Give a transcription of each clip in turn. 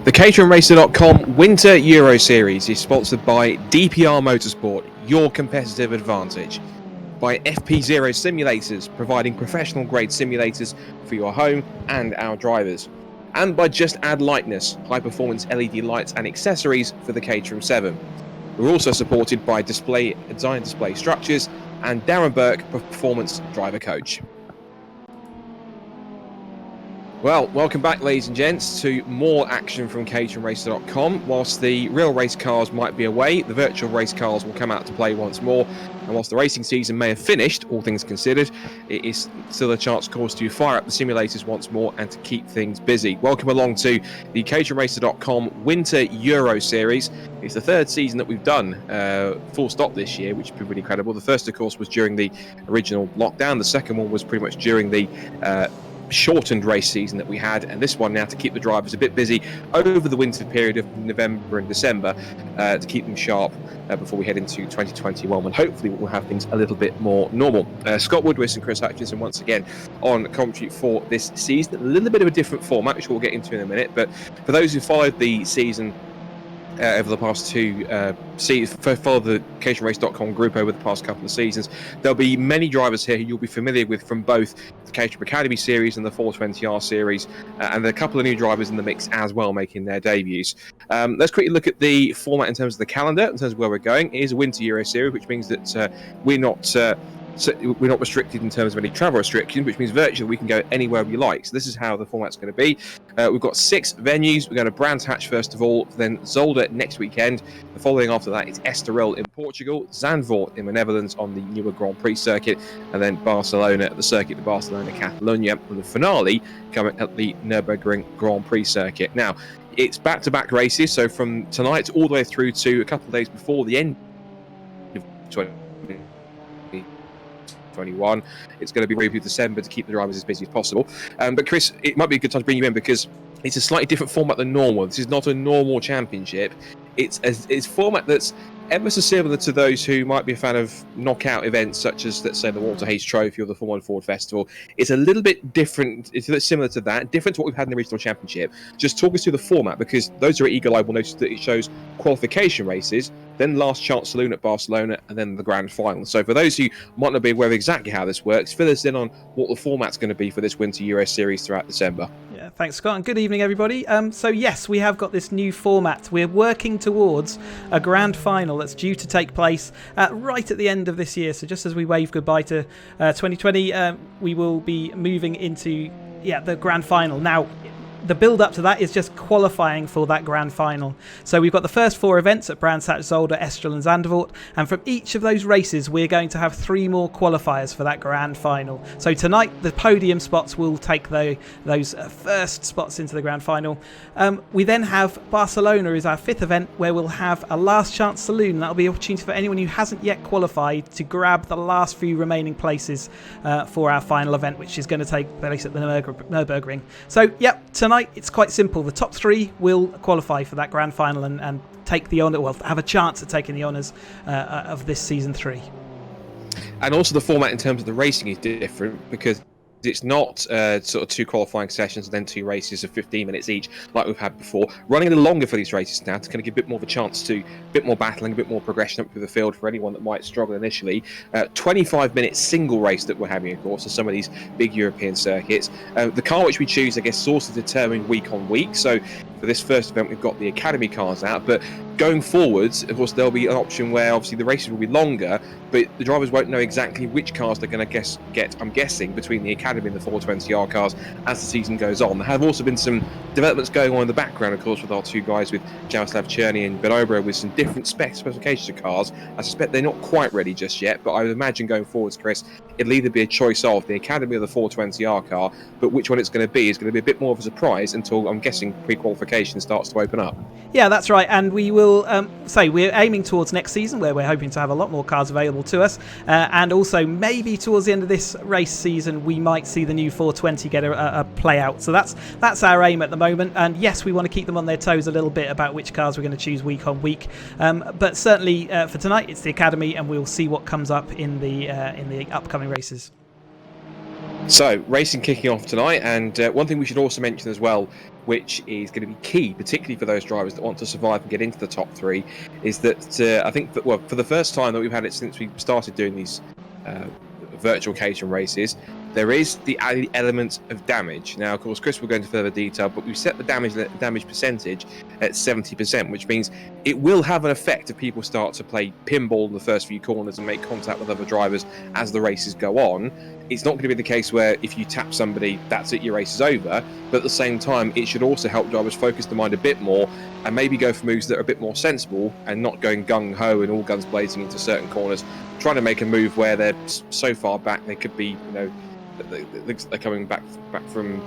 The caterhamracer.com Winter Euro Series is sponsored by DPR Motorsport, your competitive advantage. By FPZERO Simulators, providing professional grade simulators for your home and our drivers. And by just Add Lightness, high performance LED lights and accessories for the Caterham 7. We're also supported by Design Display Structures and Darren Burke, Performance Driver Coach. Well, welcome back, ladies and gents, to more action from caterhamracer.com. Whilst the real race cars might be away, the virtual race cars will come out to play once more. And whilst the racing season may have finished, all things considered, it is still a chance, of course, to fire up the simulators once more and to keep things busy. Welcome along to the caterhamracer.com Winter Euro Series. It's the third season that we've done full stop this year, which has been really incredible. The first, of course, was during the original lockdown. The second one was pretty much during the shortened race season that we had, and this one now to keep the drivers a bit busy over the winter period of November and December to keep them sharp before we head into 2021, when hopefully we'll have things a little bit more normal. Scott Woodwiss and Chris Hutchinson once again on commentary for this season. A little bit of a different format, which we'll get into in a minute, but for those who followed the season over the past two follow the caterhamracer.com group over the past couple of seasons, there'll be many drivers here who you'll be familiar with from both the Caterham Academy series and the 420R series, and there are a couple of new drivers in the mix as well making their debuts. Let's quickly look at the format in terms of the calendar, in terms of where we're going. It is a Winter Euro series, which means that we're not restricted in terms of any travel restrictions, which means virtually we can go anywhere we like. So this is how the format's going to be. We've got 6 venues. We're going to Brands Hatch first of all, then Zolder next weekend. The following after that is Estoril in Portugal, Zandvoort in the Netherlands on the newer Grand Prix circuit, and then Barcelona at the circuit of Barcelona Catalunya, with the finale coming at the Nürburgring Grand Prix circuit. Now, it's back-to-back races, so from tonight all the way through to a couple of days before the end of 2021. It's going to be through December to keep the drivers as busy as possible. But Chris, it might be a good time to bring you in because it's a slightly different format than normal. This is not a normal championship. It's a format that's ever so similar to those who might be a fan of knockout events such as, let's say, the Walter Hayes Trophy or the Formula 1 Ford Festival. It's a little bit different. It's a little similar to that, different to what we've had in the regional championship. Just talk us through the format, because those who are eagle-eyed will notice that it shows qualification races, then last chance saloon at Barcelona, and then the grand final. So for those who might not be aware of exactly how this works, fill us in on what the format's going to be for this Winter Euro Series throughout December. Yeah, thanks, Scott, and good evening, everybody. So yes, we have got this new format. We're working towards a grand final that's due to take place right at the end of this year. So just as we wave goodbye to 2020, we will be moving into the grand final. Now, the build up to that is just qualifying for that grand final. So we've got the first 4 events at Brands Hatch, Zolder, Estoril and Zandvoort, and from each of those races we're going to have 3 more qualifiers for that grand final. So tonight the podium spots will take those first spots into the grand final. We then have Barcelona is our 5th event, where we'll have a last chance saloon. That'll be an opportunity for anyone who hasn't yet qualified to grab the last few remaining places for our final event, which is going to take place at the Nürburgring. So tonight it's quite simple. The top 3 will qualify for that grand final and take the honour, well, have a chance at taking the honours of this season 3. And also the format in terms of the racing is different, because it's not sort of 2 qualifying sessions and then 2 races of 15 minutes each like we've had before. Running a little longer for these races now to kind of give a bit more of a chance to a bit more battling, a bit more progression up through the field for anyone that might struggle initially. 25-minute single race that we're having, of course, on some of these big European circuits. The car which we choose, I guess, is also determined week on week. So for this first event, we've got the Academy cars out, but going forwards, of course, there'll be an option where obviously the races will be longer, but the drivers won't know exactly which cars they're going to get, I'm guessing, between the Academy and the 420R cars as the season goes on. There have also been some developments going on in the background, of course, with our 2 guys, with Jaroslav Cherny and Ben Obro, with some different specifications of cars. I suspect they're not quite ready just yet, but I would imagine going forwards, Chris, it'll either be a choice of the Academy or the 420R car, but which one it's going to be is going to be a bit more of a surprise until, I'm guessing, pre-qualification starts to open up. Yeah, that's right, and we will say we're aiming towards next season, where we're hoping to have a lot more cars available to us, and also maybe towards the end of this race season we might see the new 420 get a play out. So that's our aim at the moment, and yes, we want to keep them on their toes a little bit about which cars we're going to choose week on week, but certainly for tonight it's the Academy, and we'll see what comes up in the upcoming races. So, racing kicking off tonight, and one thing we should also mention as well which is going to be key, particularly for those drivers that want to survive and get into the top 3, is that I think that, well, for the first time that we've had it since we started doing these virtual Caterham races, there is the added element of damage. Now, of course, Chris will go into further detail, but we've set the damage percentage at 70%, which means it will have an effect if people start to play pinball in the first few corners and make contact with other drivers as the races go on. It's not going to be the case where if you tap somebody, that's it, your race is over. But at the same time, it should also help drivers focus the mind a bit more and maybe go for moves that are a bit more sensible and not going gung-ho and all guns blazing into certain corners, trying to make a move where they're so far back they could be, they're coming back from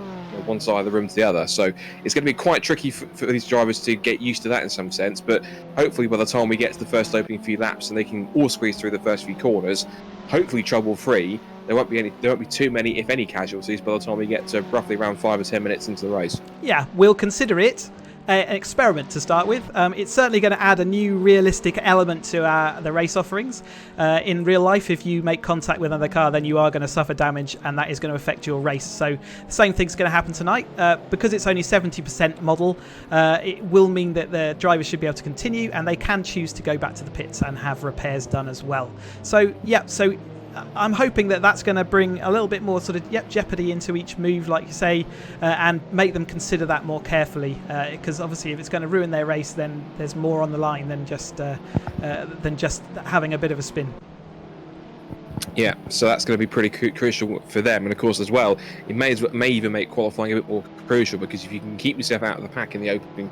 one side of the room to the other. So it's going to be quite tricky for these drivers to get used to that in some sense. But hopefully by the time we get to the first opening few laps and they can all squeeze through the first few corners, hopefully trouble-free, there won't be too many, if any, casualties by the time we get to roughly around 5 or 10 minutes into the race. Yeah, we'll consider it an experiment to start with. It's certainly going to add a new realistic element to the race offerings. In real life, if you make contact with another car, then you are going to suffer damage, and that is going to affect your race. So the same thing's going to happen tonight. Because it's only 70% model, it will mean that the drivers should be able to continue, and they can choose to go back to the pits and have repairs done as well. So yeah, I'm hoping that that's going to bring a little bit more sort of jeopardy into each move, like you say, and make them consider that more carefully. Because obviously, if it's going to ruin their race, then there's more on the line than just having a bit of a spin. Yeah, so that's going to be pretty crucial for them, and of course as well, it may even make qualifying a bit more crucial, because if you can keep yourself out of the pack in the opening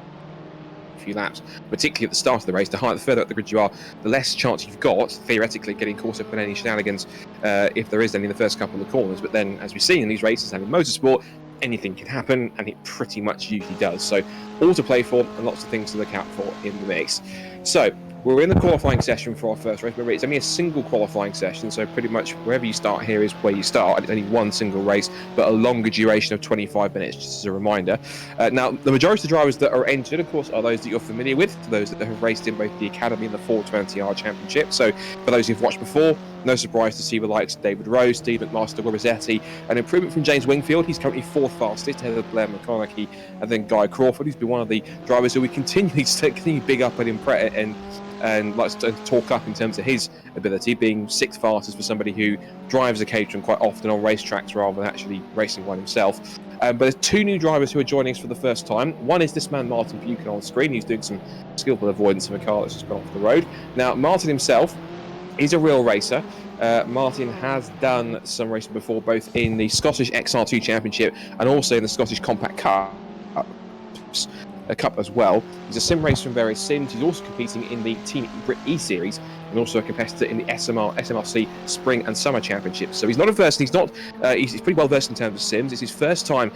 few laps, particularly at the start of the race, the further up the grid you are, the less chance you've got, theoretically, getting caught up in any shenanigans, if there is any in the first couple of corners. But then, as we've seen in these races and in motorsport, anything can happen, and it pretty much usually does. So all to play for and lots of things to look out for in the mix. So we're in the qualifying session for our first race. Remember, it's only a single qualifying session, so pretty much wherever you start here is where you start. It's only one single race, but a longer duration of 25 minutes, just as a reminder. Now, the majority of the drivers that are entered, of course, are those that you're familiar with, those that have raced in both the Academy and the 420R Championship. So for those who've watched before, no surprise to see the likes of David Rose, Steve McMaster, Rossetti, an improvement from James Wingfield. He's currently 4th fastest, ahead of Blair McConaughey, and then Guy Crawford, who's been one of the drivers who we continue big up and likes to talk up in terms of his ability, being 6th fastest for somebody who drives a Caterham quite often on racetracks rather than actually racing one himself. But there's 2 new drivers who are joining us for the first time. One is this man, Martin Buchan, on screen. He's doing some skillful avoidance of a car that's just gone off the road. Now, Martin himself, he's a real racer. Martin has done some racing before, both in the Scottish XR2 Championship and also in the Scottish Compact Cup as well. He's a sim racer from various sims. He's also competing in the Team Brit E Series and also a competitor in the SMRC Spring and Summer Championships. So he's not averse. He's pretty well versed in terms of sims. It's his first time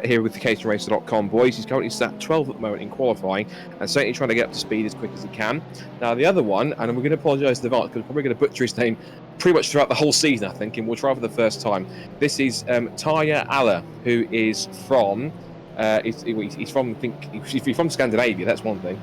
here with the caterhamracer.com boys. He's currently sat 12th at the moment in qualifying and certainly trying to get up to speed as quick as he can. Now the other one, and we're going to apologise to the Vart because we're probably going to butcher his name pretty much throughout the whole season, I think, and we'll try for the first time. This is Tarja Aller, who is from he's from Scandinavia, that's one thing.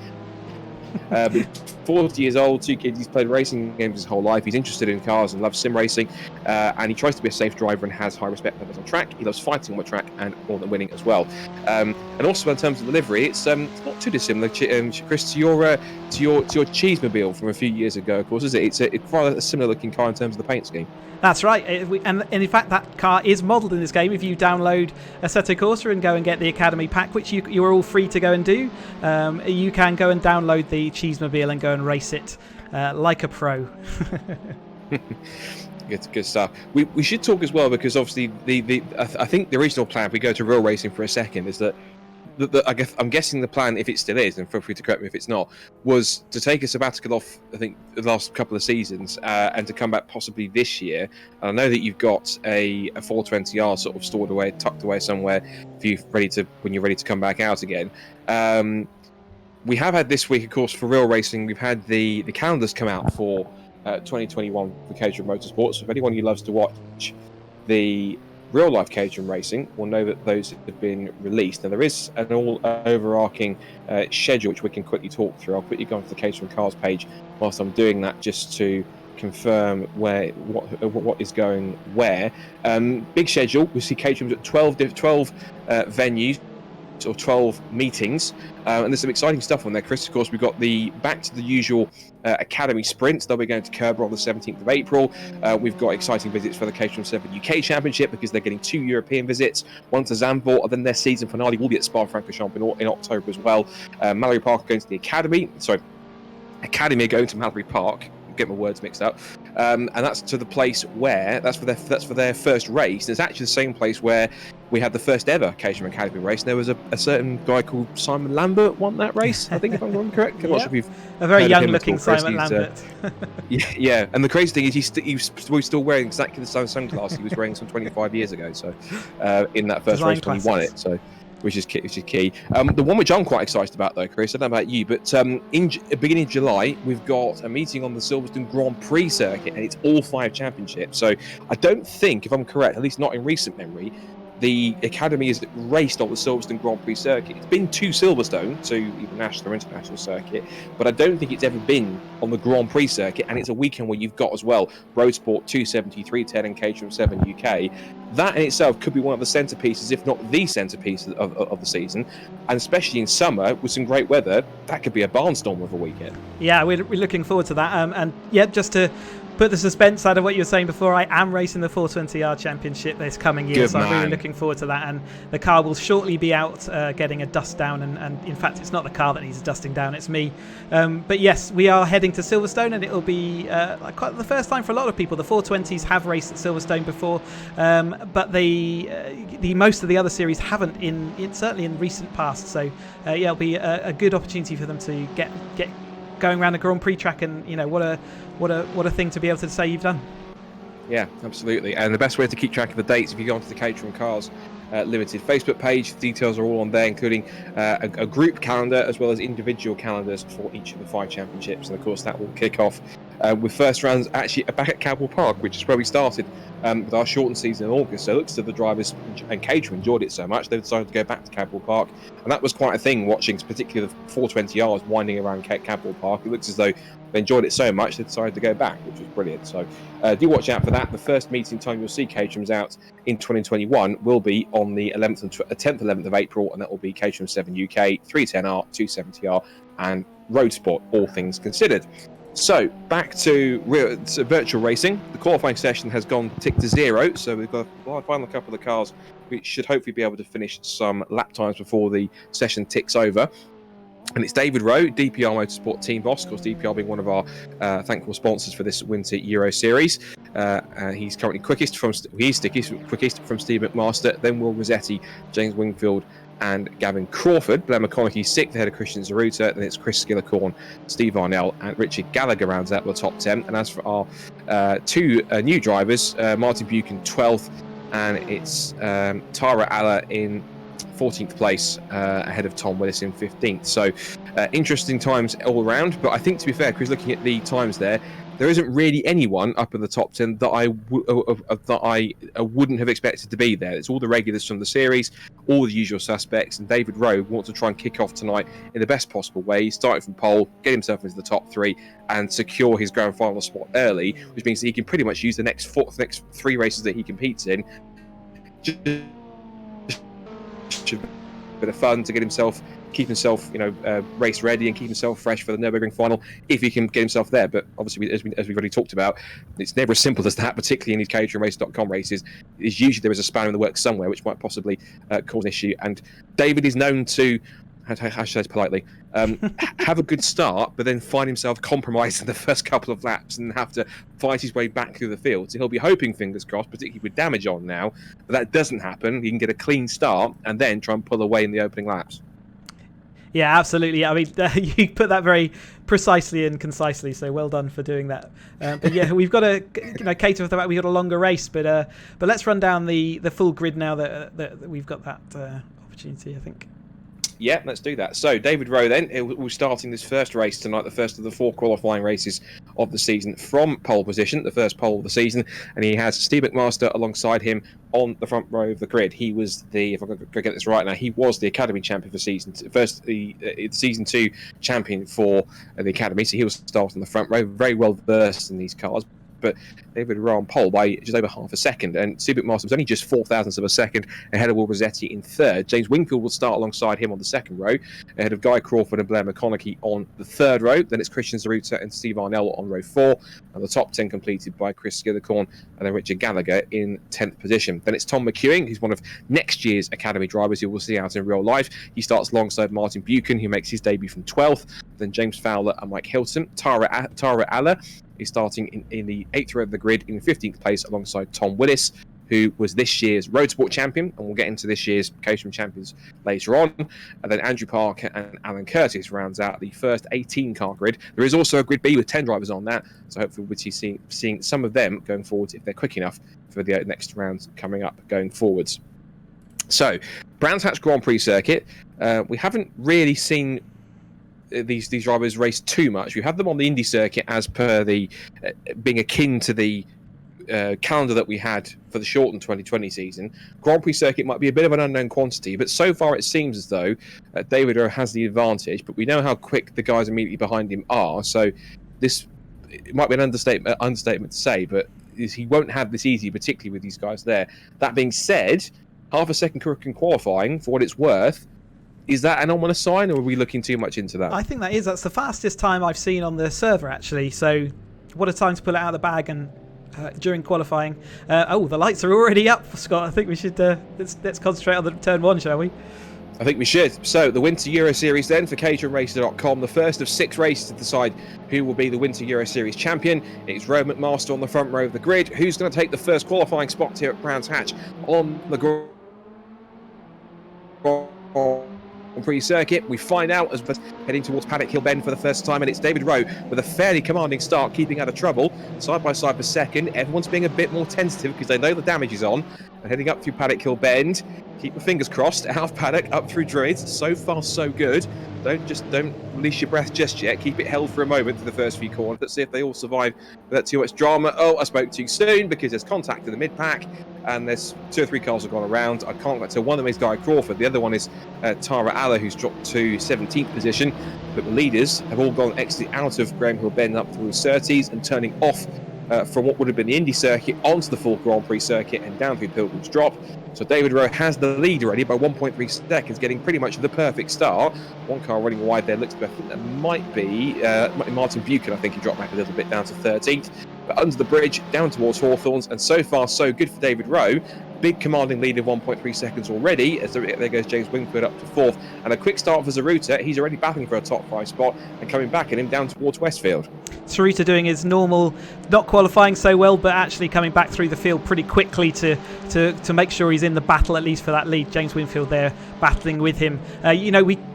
But he's 40 years old, 2 kids. He's played racing games his whole life. He's interested in cars and loves sim racing, and he tries to be a safe driver and has high respect for others on track. He loves fighting on the track and more than winning as well. And also in terms of delivery, it's not too dissimilar, Chris, to your Cheesemobile from a few years ago. Of course, is it? It's quite a similar looking car in terms of the paint scheme. That's right, and in fact that car is modelled in this game. If you download Assetto Corsa and go and get the Academy pack, which you're all free to go and do, you can go and download the Cheesemobile and go and race it like a pro. Good stuff. We should talk as well, because obviously I think the original plan, if we go to real racing for a second, is that I'm guessing the plan, if it still is, and feel free to correct me if it's not, was to take a sabbatical off, I think, the last couple of seasons and to come back possibly this year. And I know that you've got a 420R sort of stored away, tucked away somewhere for you when you're ready to come back out again. We have had this week, of course, for real racing, we've had the calendars come out for 2021 for Caterham Motorsport. So if anyone who loves to watch the real life Caterham racing will know that those have been released. Now there is an all overarching schedule which we can quickly talk through. I'll quickly go onto the Caterham Cars page whilst I'm doing that, just to confirm what is going where. Big schedule. We see Caterham's at 12 venues or 12 meetings, and there's some exciting stuff on there, Chris. Of course, we've got back to the usual Academy sprints. They'll be going to Kerber on the 17th of April. We've got exciting visits for the Caterham 7 UK Championship because they're getting 2 European visits, one to Zandvoort, and then their season finale will be at Spa-Francorchamps in October as well. Mallory Park are going to the Academy. Sorry, Academy are going to Mallory Park. Get my words mixed up, and that's to the place where that's for their first race. And it's actually the same place where we had the first ever Caterham Academy race. And there was a certain guy called Simon Lambert won that race, I think, if I'm correct. I'm not sure if you've a very young-looking Simon Lambert. Yeah, and the crazy thing is he's still wearing exactly the same sunglasses he was wearing some 25 years ago. So in that first race when he won it, so. Which is key. The one which I'm quite excited about, though, Chris, I don't know about you, but in beginning of July, we've got a meeting on the Silverstone Grand Prix circuit, and it's all 5 championships. So I don't think, if I'm correct, at least not in recent memory, the Academy is raced on the Silverstone Grand Prix circuit. It's been to Silverstone, to either national or international circuit, but I don't think it's ever been on the Grand Prix circuit, and it's a weekend where you've got as well Road Sport 270, 310 and Caterham 7 UK. That in itself could be one of the centerpieces, if not the centerpiece of the season, and especially in summer with some great weather, that could be a barnstorm of a weekend. Yeah, we're looking forward to that. And yeah, just to put the suspense out of what you were saying before, I am racing the 420R Championship this coming year. Good so man. I'm really looking forward to that. And the car will shortly be out getting a dust down. And in fact, it's not the car that needs a dusting down, it's me. But yes, we are heading to Silverstone, and it'll be quite the first time for a lot of people. The 420s have raced at Silverstone before, but the most of the other series haven't certainly in recent past. So yeah, it'll be a good opportunity for them to get going around a Grand Prix track, and what a thing to be able to say you've done. Yeah, absolutely. And the best way to keep track of the dates, if you go onto the Caterham Cars Limited Facebook page, details are all on there, including a group calendar as well as individual calendars for each of the 5 championships. And of course, that will kick off with first rounds actually back at Cadwell Park, which is where we started with our shortened season in August. So it looks as if the drivers and Caterham enjoyed it so much, they decided to go back to Cadwell Park. And that was quite a thing, watching particularly the 420Rs winding around Cadwell Park. It looks as though they enjoyed it so much they decided to go back, which was brilliant. So do watch out for that. The first meeting time you'll see Caterham's out in 2021 will be on the 10th and 11th of April, and that will be Caterham 7 UK, 310R, 270R, and Road Sport, all things considered. So back to virtual racing. The qualifying session has gone tick to 0, so we've got a final couple of cars which should hopefully be able to finish some lap times before the session ticks over. And it's David Rowe, DPR Motorsport team boss, of course, DPR being one of our thankful sponsors for this winter Euro series. He's currently quickest from Steve McMaster, then Will Rossetti, James Wingfield, and Gavin Crawford. Blair McConaughey 6th ahead of Christian Zaruta, then it's Chris Skillicorn, Steve Arnell, and Richard Gallagher rounds out the top 10. And as for our 2 new drivers, Martin Buchan 12th, and it's Tara Alla in 14th place ahead of Tom Willis in 15th. So interesting times all around, but I think, to be fair, Chris, looking at the times there isn't really anyone up in the top 10 that I wouldn't have expected to be there. It's all the regulars from the series, all the usual suspects, and David Rowe wants to try and kick off tonight in the best possible way. He started from pole, get himself into the top 3, and secure his grand final spot early, which means that he can pretty much use the next 3 races that he competes in a bit of fun to keep himself race ready and keep himself fresh for the Nürburgring final if he can get himself there. But obviously, as we've already talked about, it's never as simple as that, particularly in these caterhamracer.com races. It's usually there is a spanner in the works somewhere which might possibly cause an issue, and David is known to, how should I say this politely, have a good start, but then find himself compromised in the first couple of laps and have to fight his way back through the field. So he'll be hoping, fingers crossed, particularly with damage on now, but that doesn't happen. He can get a clean start and then try and pull away in the opening laps. Yeah, absolutely. I mean, you put that very precisely and concisely, so well done for doing that. But yeah, we've got to cater for the fact we've got a longer race, but let's run down the full grid now that we've got that opportunity, I think. Yeah, let's do that. So David Rowe then, we're starting this first race tonight, the first of the 4 qualifying races of the season from pole position, the first pole of the season, and he has Steve McMaster alongside him on the front row of the grid. He was if I'm going to get this right now, he was the Academy champion for season 2 champion for the Academy, so he was starting on the front row, very well versed in these cars. but David Rowe on pole by just over half a second, and Super Master was only just 4 thousandths of a second ahead of Will Rossetti in third. James Wingfield will start alongside him on the second row, ahead of Guy Crawford and Blair McConaughey on the third row. Then it's Christian Zaruta and Steve Arnell on row 4, and the top 10 completed by Chris Skillicorn and then Richard Gallagher in 10th position. Then it's Tom McEwing, who's one of next year's Academy drivers who we'll see out in real life. He starts alongside Martin Buchan, who makes his debut from 12th. Then James Fowler and Mike Hilton. Tara Aller is starting in the 8th row of the grid in 15th place alongside Tom Willis, who was this year's Road Sport champion, and we'll get into this year's Caterham champions later on. And then Andrew Parker and Alan Curtis rounds out the first 18-car grid. There is also a Grid B with 10 drivers on that, so hopefully we'll be seeing some of them going forwards if they're quick enough for the next rounds coming up going forwards. So, Brands Hatch Grand Prix circuit, we haven't really seen these drivers race too much. We have them on the Indy circuit as per the being akin to the calendar that we had for the shortened 2020 season. Grand Prix circuit might be a bit of an unknown quantity, but so far it seems as though David Rowe has the advantage, but we know how quick the guys immediately behind him are, so it might be an understatement to say, but he won't have this easy, particularly with these guys there. That being said, half a second quicker in qualifying, for what it's worth. Is that an ominous sign, or are we looking too much into that? I think that is. That's the fastest time I've seen on the server, actually. So what a time to pull it out of the bag and during qualifying. The lights are already up, Scott. I think we should let's concentrate on the turn 1, shall we? I think we should. So the Winter Euro Series then for caterhamracer.com, the first of 6 races to decide who will be the Winter Euro Series champion. It's Roe McMaster on the front row of the grid. Who's going to take the first qualifying spot here at Brands Hatch on the Grand Prix circuit? We find out as we're heading towards Paddock Hill Bend for the first time, and it's David Rowe with a fairly commanding start, keeping out of trouble. Side by side for second. Everyone's being a bit more tentative because they know the damage is on. And heading up through Paddock Hill Bend. Keep your fingers crossed. Out of Paddock, up through Druids. So far, so good. Don't release your breath just yet. Keep it held for a moment for the first few corners. Let's see if they all survive without too much drama. Oh, I spoke too soon because there's contact in the mid-pack, and there's 2 or 3 cars have gone around. I can't get to one of them is Guy Crawford. The other one is Tara Aller, who's dropped to 17th position. But the leaders have all gone exiting out of Graham Hill Bend up through Surtees and turning off from what would have been the Indy circuit onto the full Grand Prix circuit and down through Pilgrim's Drop. So David Rowe has the lead already by 1.3 seconds, getting pretty much the perfect start. One car running wide there looks to be, I think that might be Martin Buchan. I think he dropped back a little bit down to 13th. But under the bridge, down towards Hawthorns, and so far so good for David Rowe. Big commanding lead of 1.3 seconds already, as there goes James Wingfield up to 4th. And a quick start for Zaruta. He's already battling for a top 5 spot and coming back at him down towards Westfield. Zaruta doing his normal, not qualifying so well, but actually coming back through the field pretty quickly to make sure he's in the battle, at least for that lead. James Wingfield there battling with him.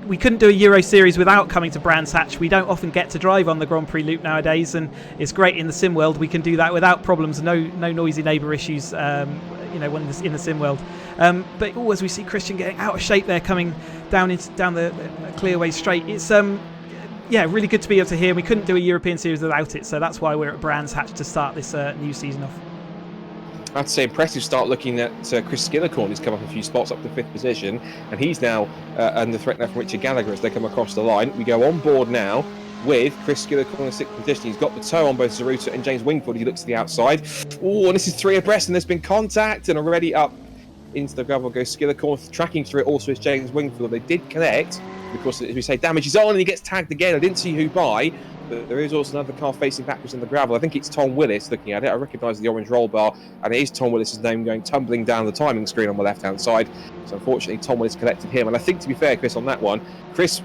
We couldn't do a Euro Series without coming to Brands Hatch. We don't often get to drive on the Grand Prix loop nowadays, and it's great in the sim world. We can do that without problems, no noisy neighbour issues. When in the sim world. But as we see Christian getting out of shape there, coming down the clearway straight, it's really good to be able to hear. We couldn't do a European Series without it, so that's why we're at Brands Hatch to start this new season off. I have to say, impressive start looking at Chris Skillicorn, who's come up a few spots up to 5th position, and he's now under threat now from Richard Gallagher as they come across the line. We go on board now with Chris Skillicorn in 6th position. He's got the toe on both Zaruta and James Wingfield. He looks to the outside. Oh, and this is 3 abreast, and there's been contact, and already up into the gravel goes Skillicorn. Tracking through it also is James Wingfield. They did connect because, as we say, damage is on, and he gets tagged again. I didn't see who by, but there is also another car facing backwards in the gravel. I think it's Tom Willis looking at it. I recognise the orange roll bar, and it is Tom Willis's name going tumbling down the timing screen on the left-hand side. So unfortunately, Tom Willis collected him. And I think, to be fair, Chris, on that one, Chris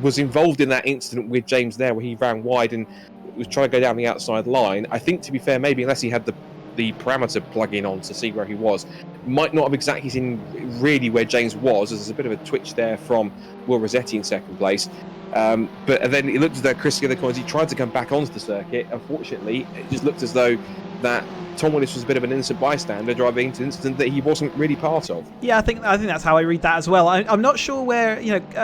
was involved in that incident with James there where he ran wide and was trying to go down the outside line. I think, to be fair, maybe unless he had the parameter plug-in on to see where he was, might not have exactly seen really where James was, as there's a bit of a twitch there from Will Rossetti in 2nd place. But then it looked as though Chris Skillicorn, as he tried to come back onto the circuit, unfortunately, it just looked as though that Tom Willis was a bit of an innocent bystander driving into an incident that he wasn't really part of. Yeah, I think that's how I read that as well. I'm not sure where,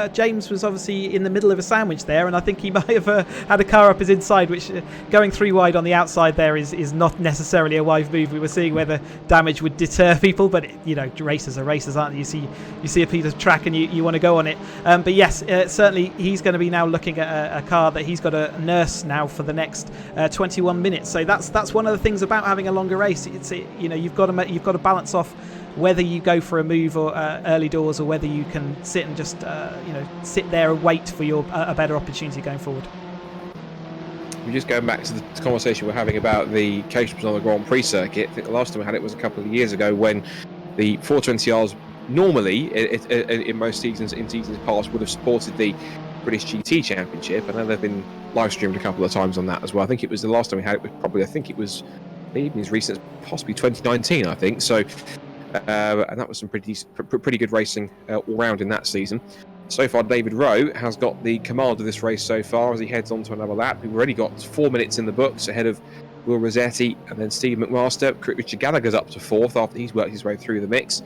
James was obviously in the middle of a sandwich there, and I think he might have had a car up his inside, which going 3 wide on the outside there is not necessarily a wise move. We were seeing whether damage would deter people, but racers are racers, aren't they? You see a piece of track and you want to go on it. But yes, certainly he's going to be now looking at a car that he's got to nurse now for the next 21 minutes. So that's one of the things about having a longer race. You've got to balance off whether you go for a move or early doors, or whether you can sit and just sit there and wait for a better opportunity going forward. We're just going back to the conversation we're having about the Caterham on the Grand Prix circuit. I think the last time we had it was a couple of years ago, when the 420Rs normally in most seasons, in seasons past, would have supported the British GT Championship. I know they've been live streamed a couple of times on that as well. I think it was the last time we had it was probably, even as recent as possibly 2019, I think. So, and that was some pretty good racing all round in that season. So far, David Rowe has got the command of this race so far as he heads on to another lap. We've already got 4 minutes in the books ahead of Will Rossetti and then Steve McMaster. Richard Gallagher's up to 4th after he's worked his way through the mix.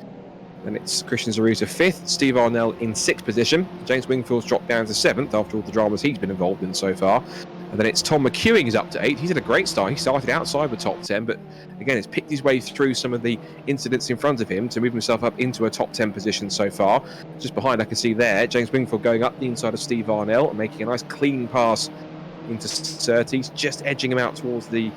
Then it's Christian Zaruta 5th, Steve Arnell in 6th position. James Wingfield's dropped down to 7th after all the dramas he's been involved in so far. And then it's Tom McEwing is up to 8th. He's had a great start. He started outside the top 10, but again, has picked his way through some of the incidents in front of him to move himself up into a top 10 position so far. Just behind, I can see there, James Wingfield going up the inside of Steve Arnell and making a nice clean pass into Surtees, just edging him out towards the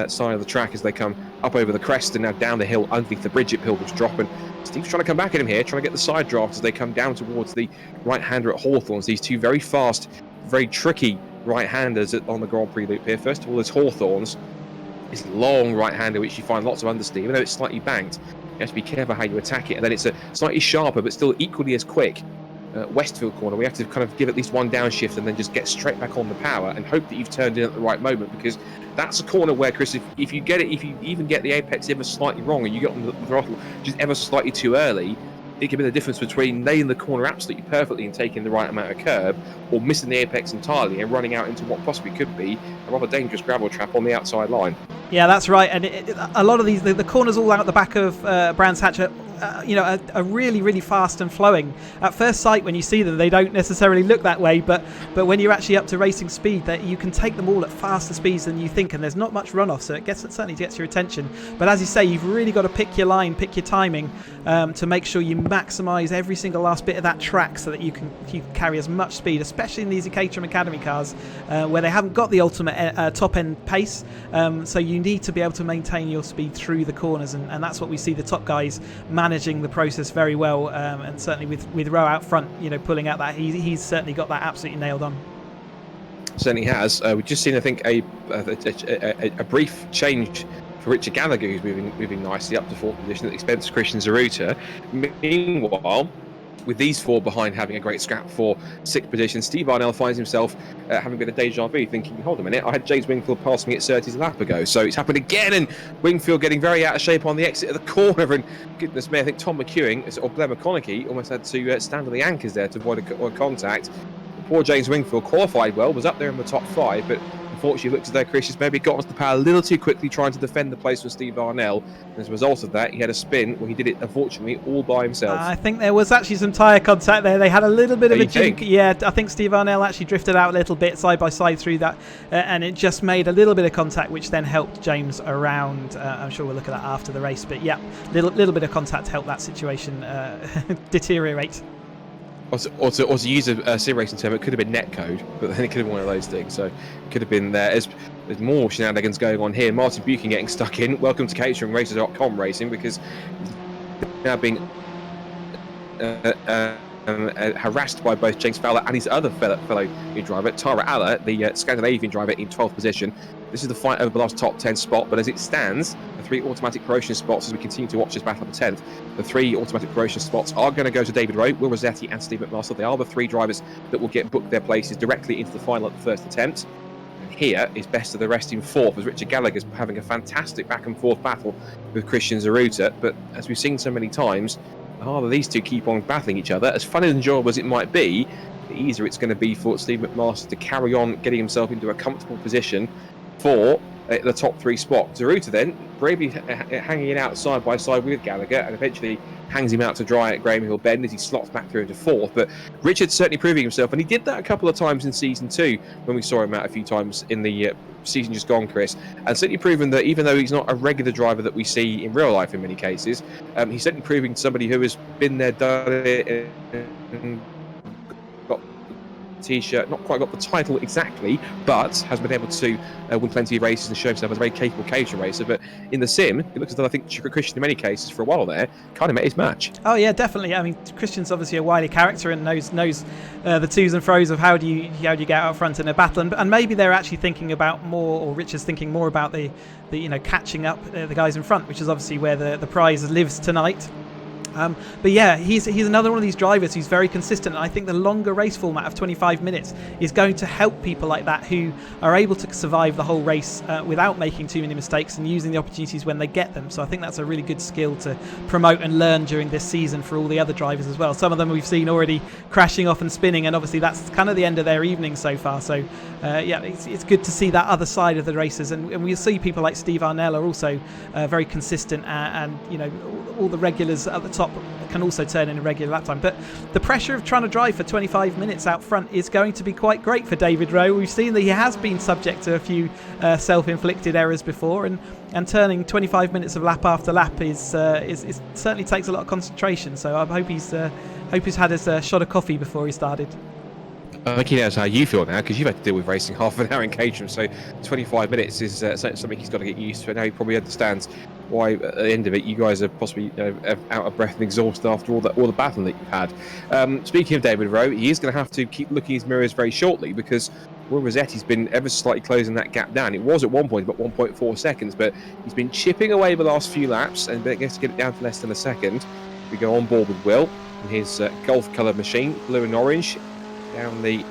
side of the track as they come up over the crest and now down the hill underneath the bridge at Pilgrim's Drop. And Steve's trying to come back at him here, trying to get the side draft as they come down towards the right-hander at Hawthorns. These two very fast, very tricky right-handers on the Grand Prix loop here. First of all, there's Hawthorns, this long right-hander which you find lots of understeer, even though it's slightly banked. You have to be careful how you attack it. And then it's a slightly sharper but still equally as quick Westfield corner. We have to kind of give at least one downshift and then just get straight back on the power and hope that you've turned in at the right moment, because that's a corner where, Chris, if you even get the apex ever slightly wrong and you get on the throttle just ever slightly too early, it can be the difference between nailing the corner absolutely perfectly and taking the right amount of curb, or missing the apex entirely and running out into what possibly could be a rather dangerous gravel trap on the outside line. Yeah, that's right. And a lot of these, the corners all out the back of Brands Hatch are really, really fast and flowing. At first sight, when you see them, they don't necessarily look that way, but when you're actually up to racing speed, that you can take them all at faster speeds than you think, and there's not much runoff, so it certainly gets your attention. But as you say, you've really got to pick your line, pick your timing, to make sure you maximise every single last bit of that track so that you can carry as much speed, especially in these Caterham Academy cars, where they haven't got the ultimate top-end pace, so you need to be able to maintain your speed through the corners, and that's what we see the top guys managing the process very well, and certainly with Rowe out front, pulling out that he's certainly got that absolutely nailed on. Certainly has. We've just seen, I think, a brief change for Richard Gallagher, who's moving nicely up to 4th position at the expense of Christian Zaruta. Meanwhile, with these 4 behind having a great scrap for 6th position, Steve Arnell finds himself having a bit of deja vu, thinking, hold a minute, I had James Wingfield pass me at Surtees a lap ago. So it's happened again, and Wingfield getting very out of shape on the exit of the corner. And goodness me, I think Tom McEwing, or Blair McConaughey, almost had to stand on the anchors there to avoid a contact. Poor James Wingfield qualified well, was up there in the top 5, but unfortunately looked as though Chris just maybe got onto the power a little too quickly trying to defend the place for Steve Arnell. And as a result of that, he had a spin where he did it, unfortunately, all by himself. I think there was actually some tyre contact there. They had a little bit of a jink. Yeah, I think Steve Arnell actually drifted out a little bit side by side through that, and it just made a little bit of contact, which then helped James around. I'm sure we'll look at that after the race, but yeah, little bit of contact helped that situation deteriorate. Or to use a sim racing term, it could have been netcode, but then it could have been one of those things. So it could have been there. There's more shenanigans going on here. Martin Buchan getting stuck in. Welcome to caterhamracer.com racing, because now being harassed by both James Fowler and his other fellow new driver, Tara Aller, the Scandinavian driver, in 12th position. This is the fight over the last top 10 spot, but as it stands, the 3 automatic promotion spots, as we continue to watch this battle for 10th, the 3 automatic promotion spots are going to go to David Rowe, Will Rossetti and Steve McMaster. They are the 3 drivers that will get booked their places directly into the final at the first attempt. And here is best of the rest in 4th, as Richard Gallagher's having a fantastic back and forth battle with Christian Zaruta. But as we've seen so many times, the harder these two keep on battling each other, as fun and enjoyable as it might be, the easier it's going to be for Steve McMaster to carry on getting himself into a comfortable position for the top 3 spot. Zaruta then bravely hanging it out side by side with Gallagher, and eventually hangs him out to dry at Graham Hill Bend as he slots back through into 4th. But Richard's certainly proving himself, and he did that a couple of times in Season 2 when we saw him out a few times in the season just gone, Chris, and certainly proven that even though he's not a regular driver that we see in real life in many cases, he's certainly proving somebody who has been there, done it, and got T-shirt, not quite got the title exactly, but has been able to win plenty of races and show himself as a very capable Caterham racer. But in the sim, it looks as though I think Christian in many cases for a while there kind of met his match. Oh yeah, definitely. I mean, Christian's obviously a wily character and knows the twos and fro's of how do you get out front in a battle, and maybe they're actually thinking about more, or Richard's thinking more about the catching up the guys in front, which is obviously where the prize lives tonight. But yeah, he's another one of these drivers who's very consistent, and I think the longer race format of 25 minutes is going to help people like that who are able to survive the whole race without making too many mistakes and using the opportunities when they get them. So I think that's a really good skill to promote and learn during this season for all the other drivers as well. Some of them we've seen already crashing off and spinning, and obviously that's kind of the end of their evening so far. So yeah, it's good to see that other side of the races, and we'll see people like Steve Arnell are also very consistent, and all the regulars at the top can also turn in a regular lap time. But the pressure of trying to drive for 25 minutes out front is going to be quite great for David Rowe. We've seen that he has been subject to a few self-inflicted errors before, and turning 25 minutes of lap after lap is certainly takes a lot of concentration. So I hope he's had his shot of coffee before he started. I think he knows how you feel now, because you've had to deal with racing half an hour in Caterham, so 25 minutes is something he's got to get used to, and now he probably understands why at the end of it you guys are possibly out of breath and exhausted after all the battle that you've had. Speaking of David Rowe, he is going to have to keep looking in his mirrors very shortly, because Will Rossetti's been ever so slightly closing that gap down. It was at one point about 1.4 seconds, but he's been chipping away the last few laps and gets to get it down to less than a second. We go on board with Will in his golf-coloured machine, blue and orange, down the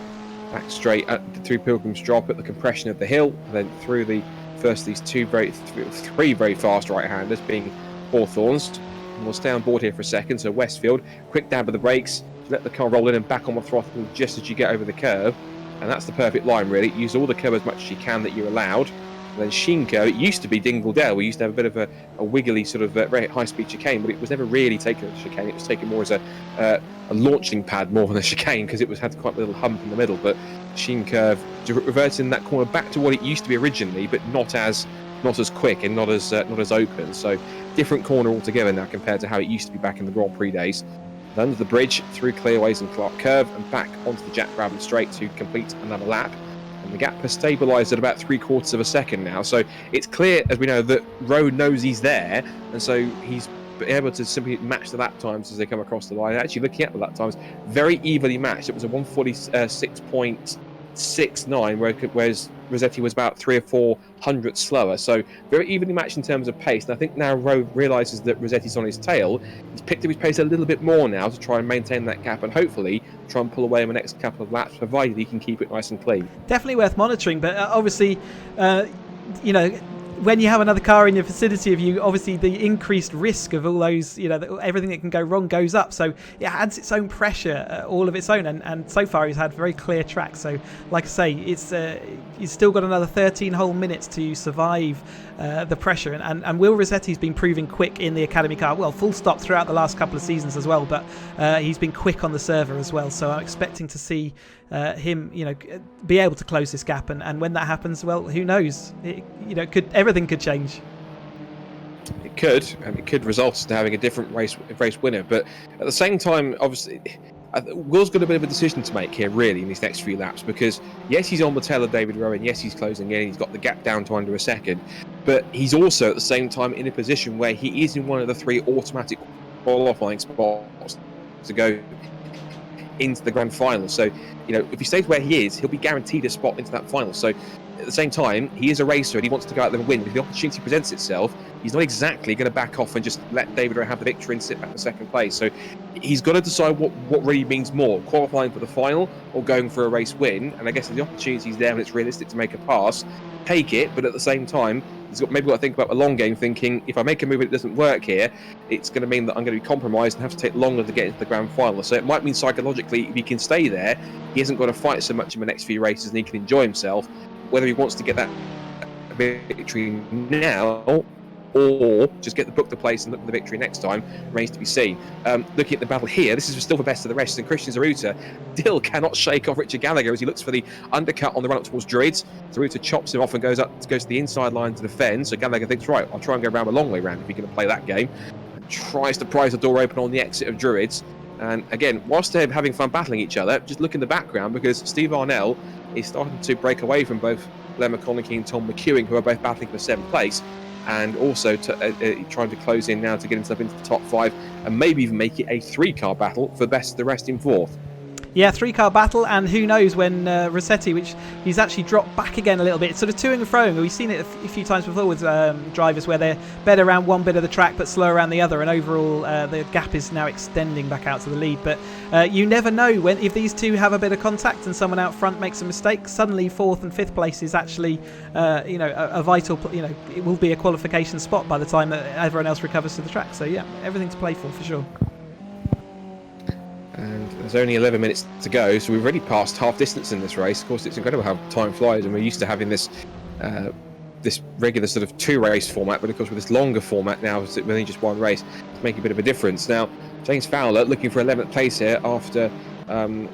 back straight through Pilgrim's Drop at the compression of the hill, and then through the first of these three very fast right-handers, being Hawthorns. And we'll stay on board here for a second. So Westfield, quick dab of the brakes, let the car roll in and back on the throttle just as you get over the curve, and that's the perfect line really. Use all the curve as much as you can that you're allowed. And then Shinko, it used to be Dingledale. We used to have a bit of a wiggly sort of very high-speed chicane, but it was never really taken as a chicane. It was taken more as a launching pad more than a chicane, because it had quite a little hump in the middle. But Sheen curve reverting that corner back to what it used to be originally, but not as quick and not as open. So different corner altogether now compared to how it used to be back in the Grand Prix days. And under the bridge, through Clearways and Clark Curve, and back onto the Jack Brabham Straight to complete another lap. And the gap has stabilised at about 3/4 of a second now. So it's clear, as we know, that Rowe knows he's there, and so he's able to simply match the lap times as they come across the line. Actually, looking at the lap times, very evenly matched. It was a 146.69, whereas Rossetti was about 3 or 4 hundredths slower. So very evenly matched in terms of pace. And I think now Rowe realises that Rossetti's on his tail. He's picked up his pace a little bit more now to try and maintain that gap, and hopefully try and pull away in the next couple of laps, provided he can keep it nice and clean. Definitely worth monitoring, but obviously, when you have another car in your vicinity of you, obviously the increased risk of all those, everything that can go wrong goes up. So it adds its own pressure, all of its own. And so far he's had very clear tracks. So like I say, he's still got another 13 whole minutes to survive the pressure. And Will Rossetti's been proving quick in the Academy car. Well, full stop throughout the last couple of seasons as well. But he's been quick on the server as well. So I'm expecting to see him, be able to close this gap. And when that happens, well, who knows? Everything could change. It could, and it could result in having a different race winner. But at the same time, obviously, Will's got a bit of a decision to make here, really, in these next few laps, because yes, he's on the tail of David Rowe, and yes, he's closing in. He's got the gap down to under a second, but he's also at the same time in a position where he is in one of the 3 automatic qualifying spots to go into the grand final. So, if he stays where he is, he'll be guaranteed a spot into that final. So, at the same time, he is a racer and he wants to go out there and win. If the opportunity presents itself, he's not exactly going to back off and just let David Rowe have the victory and sit back in second place. So he's got to decide what really means more, qualifying for the final or going for a race win. And I guess if the opportunity's there and it's realistic to make a pass, take it. But at the same time, he's maybe got to think about the long game, thinking, if I make a move and it doesn't work here, it's going to mean that I'm going to be compromised and have to take longer to get into the grand final. So it might mean psychologically, if he can stay there, he hasn't got to fight so much in the next few races and he can enjoy himself. Whether he wants to get that victory now, or just book the place and look for the victory next time, remains to be seen. Looking at the battle here, this is still for best of the rest, and Christian Zaruta still cannot shake off Richard Gallagher as he looks for the undercut on the run up towards Druids. Zaruta chops him off and goes to the inside line to defend, so Gallagher thinks, right, I'll try and go around a long way round if you're going to play that game, and tries to prise the door open on the exit of Druids. And again, whilst they're having fun battling each other, just look in the background, because Steve Arnell is starting to break away from both Blair McConaughey and Tom McEwing, who are both battling for 7th place, and also trying to close in now to get himself into the top 5 and maybe even make it a 3-car battle for best of the rest in 4th. Yeah, 3-car battle, and who knows when Rossetti, which he's actually dropped back again a little bit. It's sort of toing and froing. We've seen it a few times before with drivers where they're better around one bit of the track but slower around the other, and overall the gap is now extending back out to the lead. But you never know if these two have a bit of contact and someone out front makes a mistake. Suddenly 4th and 5th place is actually a vital. It will be a qualification spot by the time that everyone else recovers to the track. So yeah, everything to play for sure. And there's only 11 minutes to go, so we've already passed half distance in this race. Of course, it's incredible how time flies, and we're used to having this regular sort of 2-race format, but of course with this longer format now, with only just 1 race, it's making a bit of a difference. Now, James Fowler looking for 11th place here after Tara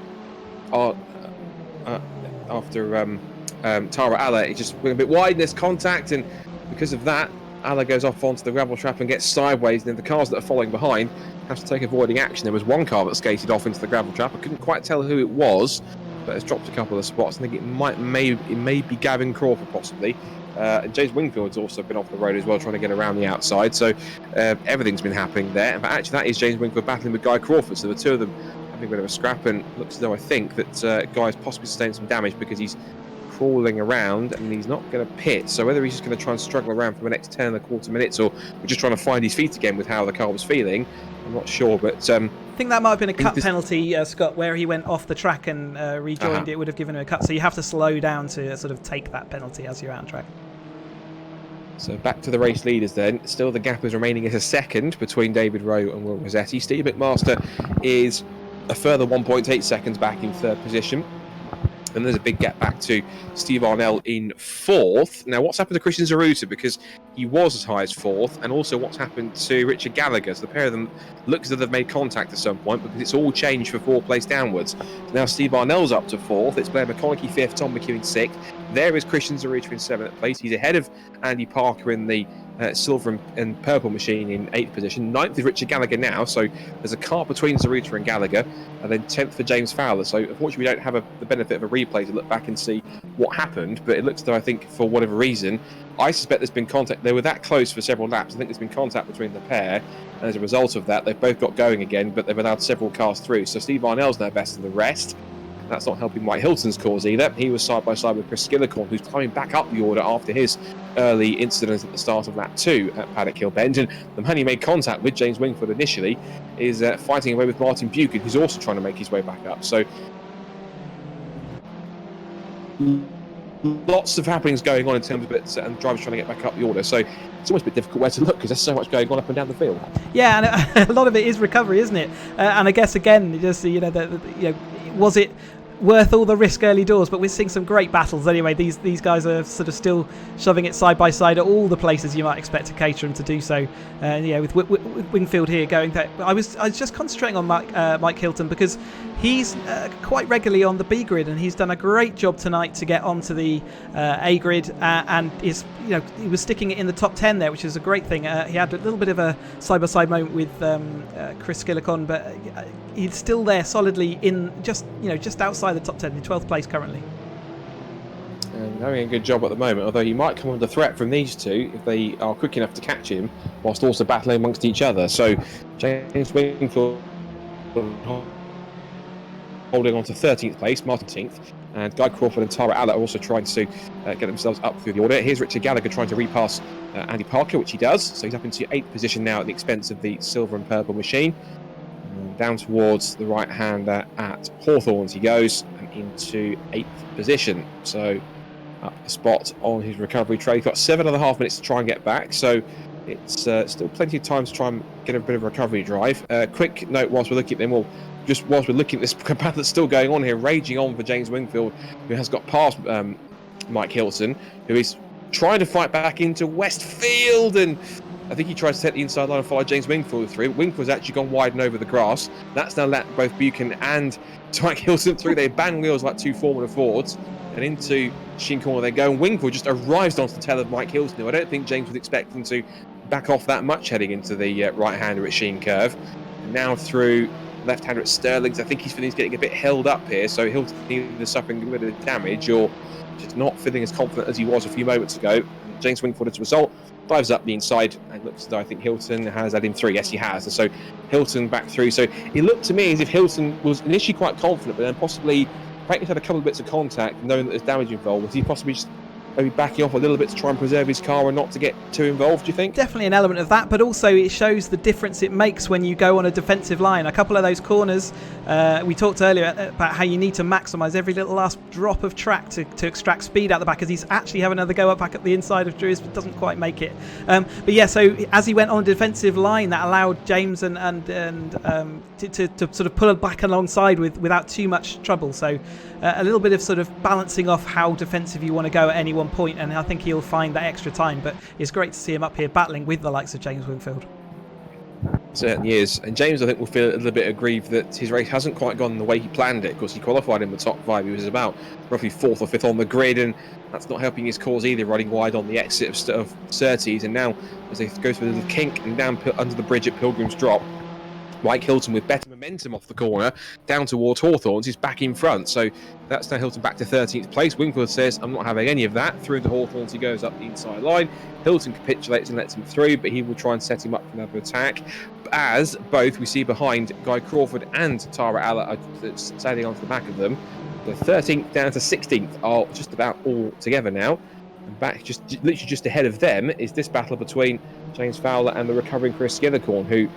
Alla. It's just a bit wide in this contact, and because of that, Alla goes off onto the gravel trap and gets sideways, and then the cars that are following behind have to take avoiding action. There was one car that skated off into the gravel trap. I couldn't quite tell who it was, but it's dropped a couple of spots. I think it may be Gavin Crawford possibly. And James Wingfield's also been off the road as well, trying to get around the outside. So everything's been happening there. But actually, that is James Wingfield battling with Guy Crawford. So the two of them having a bit of a scrap, and looks as though I think that Guy's possibly sustained some damage because he's crawling around and he's not going to pit. So whether he's just going to try and struggle around for the next 10.25 minutes, or we're just trying to find his feet again with how the car was feeling, I'm not sure. But I think that might have been a cut penalty, Scott, where he went off the track and rejoined. It would have given him a cut. So you have to slow down to sort of take that penalty as you're out on track. So back to the race leaders then. Still the gap is remaining as a second between David Rowe and Will Rossetti. Steve McMaster is a further 1.8 seconds back in 3rd position. And there's a big gap back to Steve Arnell in 4th. Now, what's happened to Christian Zaruta? Because he was as high as 4th. And also what's happened to Richard Gallagher. So the pair of them look as though they've made contact at some point, because it's all changed for 4th place downwards. So now Steve Arnell's up to 4th. It's Blair McConaughey 5th, Tom McEwing 6th. There is Christian Zaruta in 7th place. He's ahead of Andy Parker in the silver and purple machine in 8th position. 9th is Richard Gallagher now, so there's a car between Zaruta and Gallagher, and then 10th for James Fowler. So unfortunately we don't have the benefit of a replay to look back and see what happened, but it looks as though, I think, for whatever reason, I suspect there's been contact. They were that close for several laps. I think there's been contact between the pair, and as a result of that, they've both got going again, but they've allowed several cars through. So Steve Arnell's now best of the rest. That's not helping Mike Hilton's cause either. He was side by side with Chris Skillicorn, who's climbing back up the order after his early incident at the start of lap 2 at Paddock Hill Bend. And the man he made contact with, James Wingfield initially, is fighting away with Martin Buchan, who's also trying to make his way back up. So lots of happenings going on in terms of it, and drivers trying to get back up the order. So it's almost a bit difficult where to look, because there's so much going on up and down the field. Yeah, and a lot of it is recovery, isn't it? And I guess again, just was it worth all the risk early doors? But we're seeing some great battles anyway. These guys are sort of still shoving it side by side at all the places you might expect a Caterham to do so. With Wingfield here going there. I was just concentrating on Mike Hilton, because he's quite regularly on the B grid, and he's done a great job tonight to get onto the A grid, and is he was sticking it in the top 10 there, which is a great thing. He had a little bit of a side by side moment with Chris Skillicon, but he's still there solidly in just outside the top 10, in 12th place currently. And having a good job at the moment, although he might come under threat from these two if they are quick enough to catch him, whilst also battling amongst each other. So James Wingfield holding on to 13th place, Martin 10th, and Guy Crawford and Tara Alla are also trying to get themselves up through the order. Here's Richard Gallagher trying to repass Andy Parker, which he does, so he's up into 8th position now at the expense of the silver and purple machine. And down towards the right hander at Hawthorns he goes, and into 8th position, so up a spot on his recovery trade. He's got 7.5 minutes to try and get back, so it's still plenty of time to try and get a bit of a recovery drive. Quick note whilst we're looking at them all, just whilst we're looking at this battle that's still going on here, raging on for James Wingfield, who has got past Mike Hilton, who is trying to fight back into Westfield, and I think he tried to set the inside line and follow James Wingfield through. Wingfield's actually gone wide and over the grass. That's now let both Buchan and Dwight Hilton through. They bang wheels like two Formula Fords, and into Sheen Corner they go, and Wingfield just arrives onto the tail of Mike Hilton, who I don't think James was expecting to back off that much heading into the right-hander at Sheen Curve. And now through left-hander at Sterling's. I think he's feeling he's getting a bit held up here, so Hilton either suffering a bit of damage or just not feeling as confident as he was a few moments ago. James Wingfield, as a result, dives up the inside, and looks as though I think Hilton has had him through. Yes, he has. And so Hilton back through. So it looked to me as if Hilton was initially quite confident, but then possibly he's had a couple of bits of contact, knowing that there's damage involved. Was he possibly just maybe backing off a little bit to try and preserve his car and not to get too involved, do you think? Definitely an element of that, but also it shows the difference it makes when you go on a defensive line. A couple of those corners, we talked earlier about how you need to maximise every little last drop of track to extract speed out the back, because he's actually having another go up back at the inside of Drew's, but doesn't quite make it. But yeah, so as he went on a defensive line, that allowed James and to sort of pull back alongside without too much trouble. So a little bit of sort of balancing off how defensive you want to go at any one point, and I think he'll find that extra time. But it's great to see him up here battling with the likes of James Wingfield. Certainly is. And James, I think, will feel a little bit aggrieved that his race hasn't quite gone the way he planned it. Of course, he qualified in the top 5. He was about roughly 4th or 5th on the grid, and that's not helping his cause either, riding wide on the exit of Surtees. And now, as they go through a little kink and down under the bridge at Pilgrim's Drop, Mike Hilton, with better momentum off the corner down towards Hawthorns, is back in front. So that's now Hilton back to 13th place. Wingfield says, I'm not having any of that. Through the Hawthorns, he goes up the inside line. Hilton capitulates and lets him through, but he will try and set him up for another attack. As both we see behind Guy Crawford and Tara Alla are standing onto the back of them. The 13th down to 16th are just about all together now. And back literally just ahead of them is this battle between James Fowler and the recovering Chris Skithercorn, who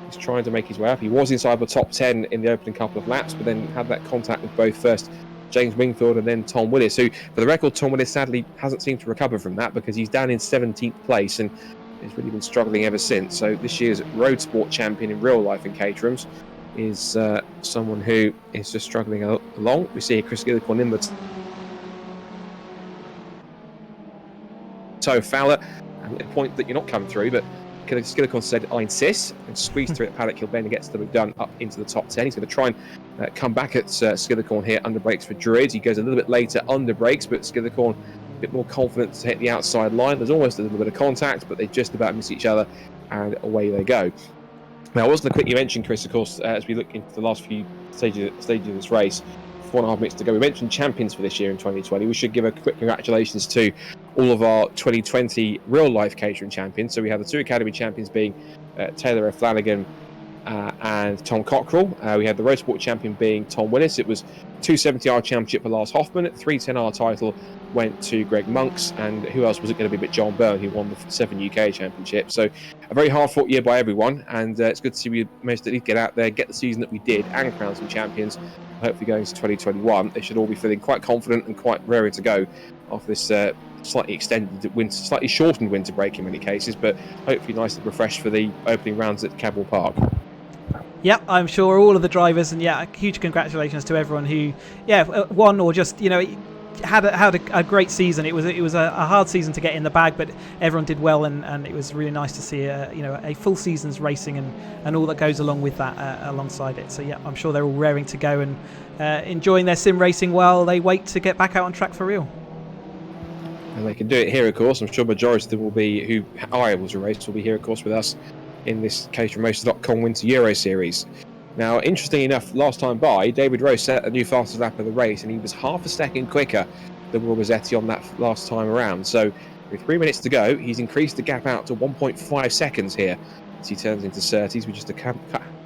is trying to make his way up. He was inside the top 10 in the opening couple of laps, but then had that contact with both first James Wingfield and then Tom Willis, who, for the record, Tom Willis sadly hasn't seemed to recover from that, because he's down in 17th place and he's really been struggling ever since. So this year's road sport champion in real life in Caterham's is someone who is just struggling along. We see Chris Skithercorn in the toe Fowler, and a point that you're not coming through, but Skithercorn said, I insist, and squeezed through at Paddock Hill Bend and gets the McDonough up into the top 10. He's going to try and come back at Skithercorn here under brakes for Druids. He goes a little bit later under brakes, but Skithercorn a bit more confident to hit the outside line. There's almost a little bit of contact, but they just about miss each other, and away they go. Now, I was going to quickly mention, Chris, of course, as we look into the last few stages of this race, 4.5 minutes to go. We mentioned champions for this year in 2020. We should give a quick congratulations to all of our 2020 real-life catering champions. So we have the 2 Academy champions being Taylor O'Flanagan and Tom Cockrell. We had the Road Sport champion being Tom Willis. It was 270R championship for Lars Hoffman. 310R title went to Greg Monks. And who else was it going to be but John Byrne, who won the 7 UK championship. So a very hard-fought year by everyone. And it's good to see we managed to at least get out there, get the season that we did, and crown some champions. Hopefully going into 2021, they should all be feeling quite confident and quite raring to go after this slightly extended winter, slightly shortened winter break in many cases, but hopefully nice and refreshed for the opening rounds at Cadwell Park. Yep, I'm sure all of the drivers, and huge congratulations to everyone who won or just had a great season. It was a hard season to get in the bag, but everyone did well, and it was really nice to see a full season's racing and all that goes along with that alongside it. So yeah, I'm sure they're all raring to go and enjoying their sim racing while they wait to get back out on track for real. And they can do it here, of course. I'm sure majority of them will be, who are able to race, will be here, of course, with us in this caterhamracer.com Winter Euro Series. Now, interestingly enough, last time by, David Rowe set a new fastest lap of the race, and he was half a second quicker than Will Rossetti on that last time around. So, with 3 minutes to go, he's increased the gap out to 1.5 seconds here as he turns into Surtees with just a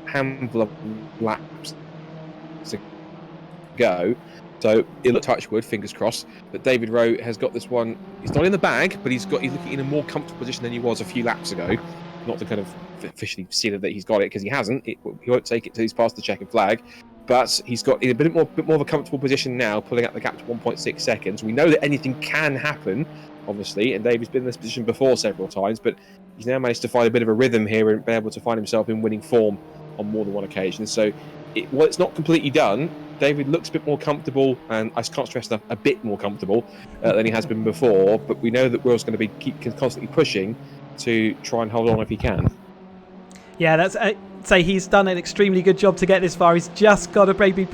handful of laps to go. So it'll touch wood, fingers crossed, that David Rowe has got this one. He's not in the bag, but he's looking in a more comfortable position than he was a few laps ago. Not to kind of officially see that he's got it, because he hasn't. He won't take it till he's past the checkered flag. But he's got in a bit more of a comfortable position now, pulling out the gap to 1.6 seconds. We know that anything can happen, obviously, and David's been in this position before several times, but he's now managed to find a bit of a rhythm here and been able to find himself in winning form on more than one occasion. So it's not completely done, David looks a bit more comfortable, and I can't stress enough, a bit more comfortable than he has been before. But we know that Will's going to be constantly pushing to try and hold on if he can. Yeah, that's say he's done an extremely good job to get this far. He's just got to maybe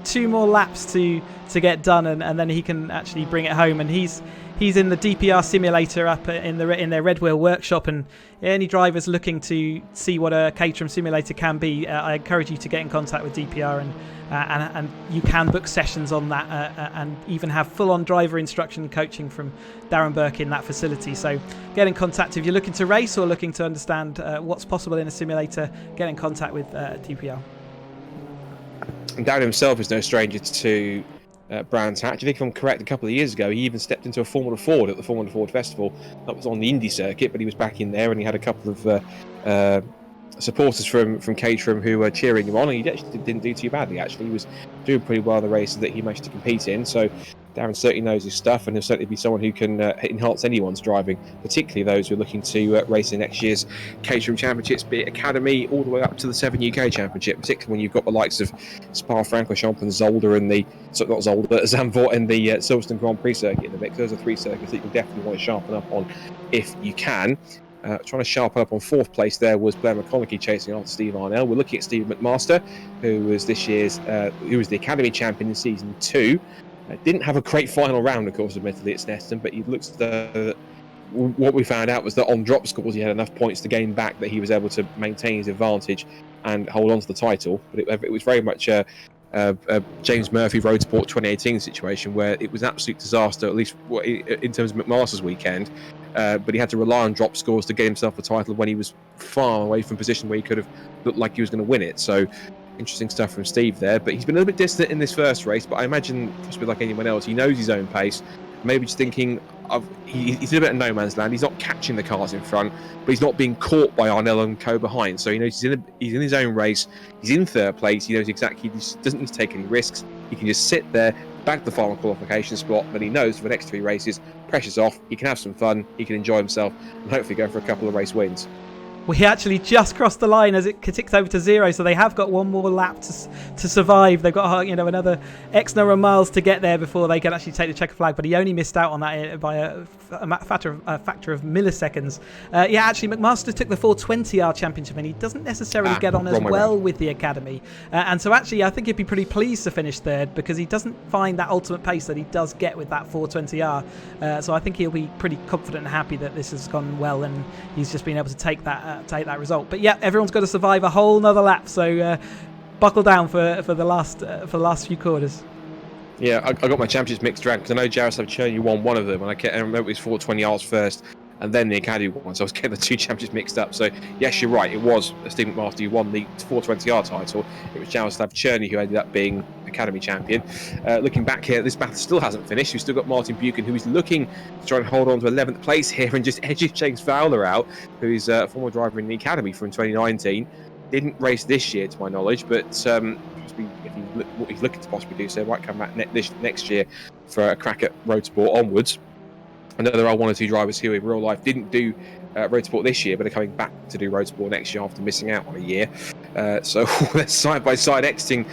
2 more laps to get done, and then he can actually bring it home. And he's in the DPR simulator up in their Red Wheel workshop, and any drivers looking to see what a Caterham simulator can be, I encourage you to get in contact with DPR, and you can book sessions on that, and even have full-on driver instruction and coaching from Darren Burke in that facility. So get in contact if you're looking to race or looking to understand what's possible in a simulator. Get in contact with DPR. And Darren himself is no stranger to Brands Hatch. I think if I'm correct, a couple of years ago he even stepped into a Formula Ford at the Formula Ford Festival. That was on the Indy circuit, but he was back in there, and he had a couple of supporters from Caterham who were cheering him on, and he actually didn't do too badly. Actually, he was doing pretty well in the races that he managed to compete in. So Darren certainly knows his stuff, and he'll certainly be someone who can enhance anyone's driving, particularly those who are looking to race in next year's Caterham Championships, be it Academy all the way up to the 7 UK Championship, particularly when you've got the likes of Spa-Francorchamps and Zolder and Zandvoort and the Silverstone Grand Prix circuit in the mix. Those are 3 circuits that you definitely want to sharpen up on if you can. Trying to sharpen up on 4th place there was Blair McConaughey chasing after Steve Arnell. We're looking at Steve McMaster, who was who was the Academy champion in season 2. Didn't have a great final round, of course, admittedly, at Snetterton, but he looks what we found out was that on drop scores he had enough points to gain back that he was able to maintain his advantage and hold on to the title. But it was very much a James Murphy Road Sport 2018 situation where it was an absolute disaster, at least in terms of McMaster's weekend. But he had to rely on drop scores to get himself a title when he was far away from a position where he could have looked like he was going to win it. So interesting stuff from Steve there. But he's been a little bit distant in this first race, but I imagine, possibly like anyone else, he knows his own pace. Maybe just thinking he's in a bit of no man's land. He's not catching the cars in front, but he's not being caught by Arnell and co behind. So he knows he's in his own race. He's in 3rd place. He knows exactly, he just doesn't need to take any risks. He can just sit there, bag the final qualification spot, but he knows for the next 3 races, pressure's off, he can have some fun, he can enjoy himself, and hopefully go for a couple of race wins. We actually just crossed the line as it ticks over to 0, so they have got 1 more lap to survive. They've got another X number of miles to get there before they can actually take the checker flag, but he only missed out on that by a factor of milliseconds. Actually, McMaster took the 420R championship, and he doesn't necessarily get on as well with the Academy. And so actually, I think he'd be pretty pleased to finish 3rd because he doesn't find that ultimate pace that he does get with that 420R. So I think he'll be pretty confident and happy that this has gone well, and he's just been able to take that result. But yeah, everyone's got to survive a whole nother lap, so buckle down for the last few quarters. Yeah, I got my championships mixed around because I know Jaroslav Cherny won one of them, and I remember it was 420Rs first and then the Academy one, so I was getting the 2 championships mixed up. So yes, you're right, it was Steve McMaster who won the 420R title. It was Jaroslav Cherny who ended up being Academy champion. Looking back here, this battle still hasn't finished. We've still got Martin Buchan, who is looking to try and hold on to 11th place here and just edges James Fowler out, who is a former driver in the Academy from 2019. Didn't race this year, to my knowledge, but if he's looking to possibly do so, might come back next year for a crack at road sport onwards. I know there are 1 or 2 drivers who in real life didn't do road sport this year, but are coming back to do road sport next year after missing out on a year. So they're side by side exiting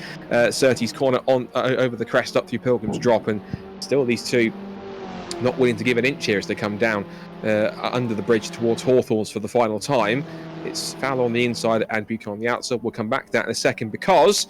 Surtees corner over the crest up through Pilgrim's Drop, and still these 2 not willing to give an inch here as they come down under the bridge towards Hawthorns for the final time. It's Fowler on the inside and Buchan on the outside. We'll come back to that in a second because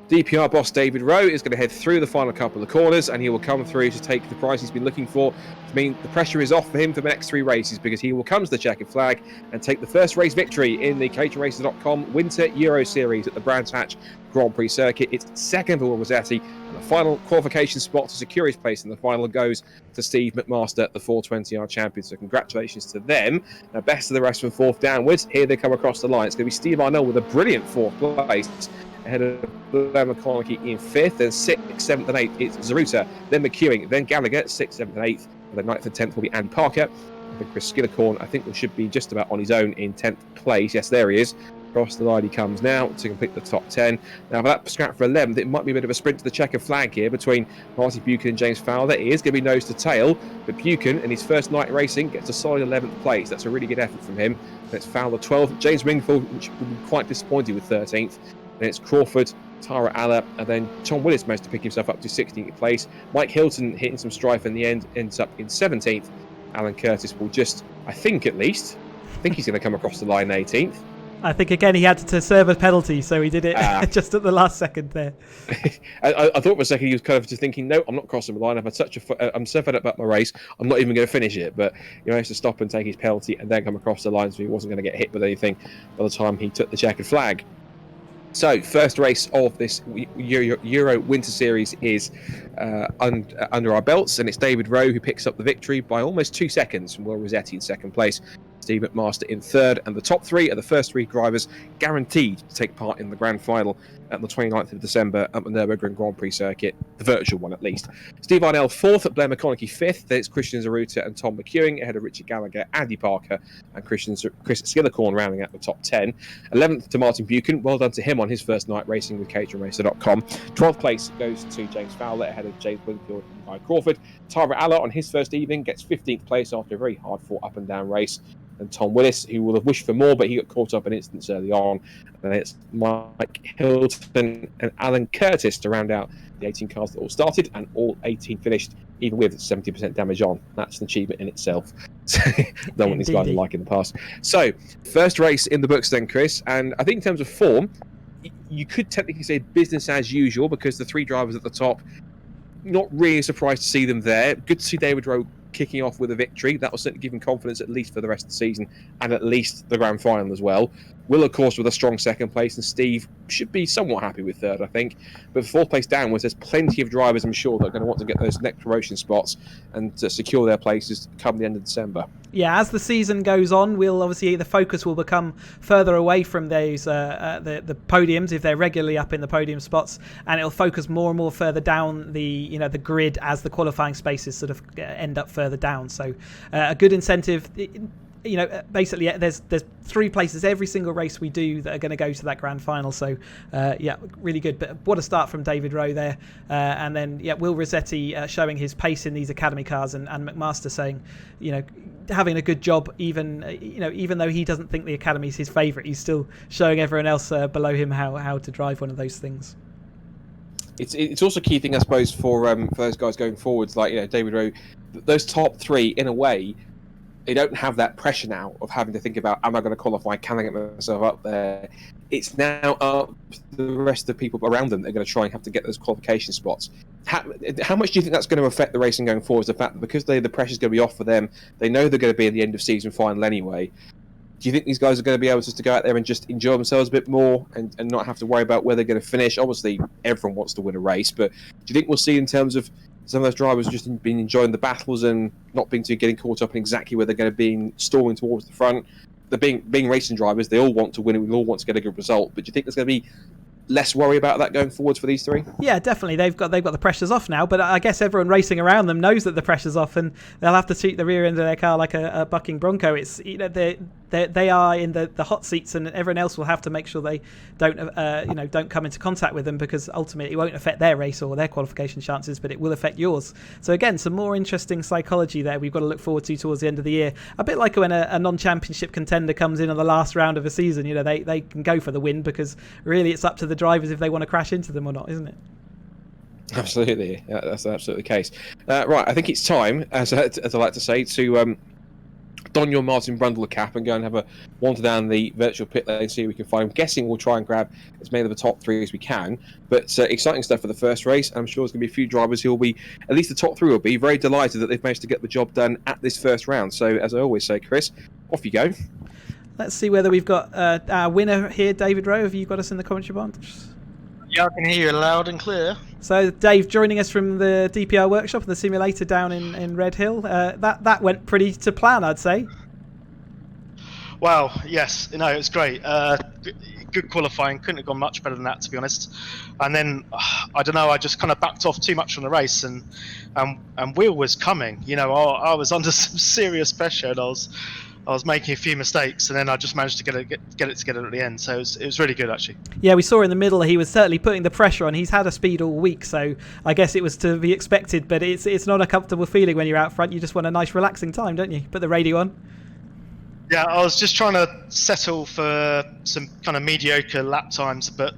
DPR boss David Rowe is going to head through the final couple of corners, and he will come through to take the prize he's been looking for. I mean, the pressure is off for him for the next 3 races because he will come to the checkered flag and take the first race victory in the caterhamracer.com Winter Euro Series at the Brands Hatch Grand Prix circuit. It's 2nd for Will Rossetti, and the final qualification spot to secure his place in the final goes to Steve McMaster, the 420R champion. So congratulations to them. Now, best of the rest from 4th downwards. Here they come across the line. It's going to be Steve Arnell with a brilliant 4th place, ahead of Blair McConaughey in 5th, then 6th, 7th and 8th it's Zaruta, then McEwing, then Gallagher, 6th, 7th and 8th, and then 9th and 10th will be Andy Parker. I think Chris Skillicorn, I think, should be just about on his own in 10th place. Yes, there he is. Across the line he comes now to complete the top 10. Now, for that scrap for 11th, it might be a bit of a sprint to the checkered flag here between Martin Buchan and James Fowler. It is going to be nose to tail, but Buchan, in his first night racing, gets a solid 11th place. That's a really good effort from him. That's Fowler 12th. James Wingfield, which would be quite disappointed with 13th. Then it's Crawford Tara Alla, and then Tom Willis managed to pick himself up to 16th place. Mike Hilton hitting some strife in the end, ends up in 17th. Alan Curtis will just, I think he's going to come across the line 18th. I think, again, he had to serve a penalty, so he did it just at the last second there. I thought for a second he was kind of just thinking, no, I'm not crossing the line. I've had I'm so fed up about my race, I'm not even going to finish it. But he managed to stop and take his penalty and then come across the line, so he wasn't going to get hit with anything by the time he took the checkered flag. So, first race of this Euro Winter Series is under our belts, and it's David Rowe who picks up the victory by almost 2 seconds from Will Rossetti in second place, Steve McMaster in third, and the top three are the first three drivers guaranteed to take part in the grand final at the 29th of December at the Nürburgring Grand Prix circuit, the virtual one at least. Steve Arnell fourth, Blair McConaughey fifth, then it's Christian Zaruta and Tom McEwing ahead of Richard Gallagher, Andy Parker and Chris Skillicorn rounding out the top 10. 11th to Martin Buchan, well done to him on his first night racing with caterhamracer.com. 12th place goes to James Fowler ahead of James Wingfield and Guy Crawford. Tara Alla on his first evening gets 15th place after a very hard fought up and down race. And Tom Willis, who will have wished for more, but he got caught up in incidents early on. And it's Mike Hilton and Alan Curtis to round out the 18 cars that all started, and all 18 finished, even with 70% damage on. That's an achievement in itself. Not what these guys are like in the past. So, first race in the books then, Chris. And I think in terms of form, you could technically say business as usual, because the three drivers at the top, not really surprised to see them there. Good to see David Rowe kicking off with a victory. That will certainly give him confidence at least for the rest of the season and at least the grand final as well. Will, of course, with a strong second place, and Steve should be somewhat happy with third, I think. But fourth place downwards, there's plenty of drivers, I'm sure, that are going to want to get those next promotion spots and to secure their places come the end of December. Yeah, as the season goes on, the focus will become further away from those the podiums if they're regularly up in the podium spots, and it'll focus more and more further down the the grid as the qualifying spaces sort of end up further down. So a good incentive. Basically, there's three places every single race we do that are going to go to that grand final. So, really good. But what a start from David Rowe there. And then, Will Rossetti showing his pace in these academy cars, and McMaster saying, having a good job, even though he doesn't think the academy is his favourite, he's still showing everyone else below him how to drive one of those things. It's also a key thing, I suppose, for those guys going forwards, like David Rowe, those top three, in a way, they don't have that pressure now of having to think about, am I going to qualify? Can I get myself up there? It's now up to the rest of the people around them that are going to try and have to get those qualification spots. How much do you think that's going to affect the racing going forward? The fact that because the pressure's going to be off for them, they know they're going to be at the end of season final anyway. Do you think these guys are going to be able just to go out there and just enjoy themselves a bit more and not have to worry about where they're going to finish? Obviously, everyone wants to win a race, but do you think we'll see in terms of some of those drivers just been enjoying the battles and not getting caught up in exactly where they're going to be stalling towards the front? They're being racing drivers, they all want to win, we all want to get a good result, but do you think there's going to be less worry about that going forwards for these three? Yeah, definitely. They've got the pressures off now, but I guess everyone racing around them knows that the pressure's off, and they'll have to treat the rear end of their car like a bucking bronco. It's they are in the hot seats, and everyone else will have to make sure they don't come into contact with them, because ultimately it won't affect their race or their qualification chances, but it will affect yours. So again, some more interesting psychology there we've got to look forward to towards the end of the year. A bit like when a non-championship contender comes in on the last round of a season, they can go for the win, because really it's up to the drivers if they want to crash into them or not, isn't it? Absolutely, yeah, that's absolutely the case. Right, I think it's time, as I like to say, to don your Martin Brundle cap and go and have a wander down the virtual pit lane and see if we can find. I'm guessing we'll try and grab as many of the top three as we can, but exciting stuff for the first race. I'm sure there's going to be a few drivers who will be, at least the top three will be, very delighted that they've managed to get the job done at this first round. So, as I always say, Chris, off you go. Let's see whether we've got our winner here, David Rowe. Have you got us in the commentary box? Yeah, I can hear you loud and clear. So, Dave, joining us from the DPR workshop, the simulator down in Red Hill. That went pretty to plan, I'd say. Wow, yes, it was great. Good qualifying, couldn't have gone much better than that, to be honest. And then, I don't know, I just kind of backed off too much from the race, and Will was coming. I was under some serious pressure, and I was making a few mistakes, and then I just managed to get it together at the end. So it was really good, actually. Yeah, we saw in the middle he was certainly putting the pressure on. He's had a speed all week, so I guess it was to be expected. But it's not a comfortable feeling when you're out front. You just want a nice, relaxing time, don't you? Put the radio on. Yeah, I was just trying to settle for some kind of mediocre lap times, but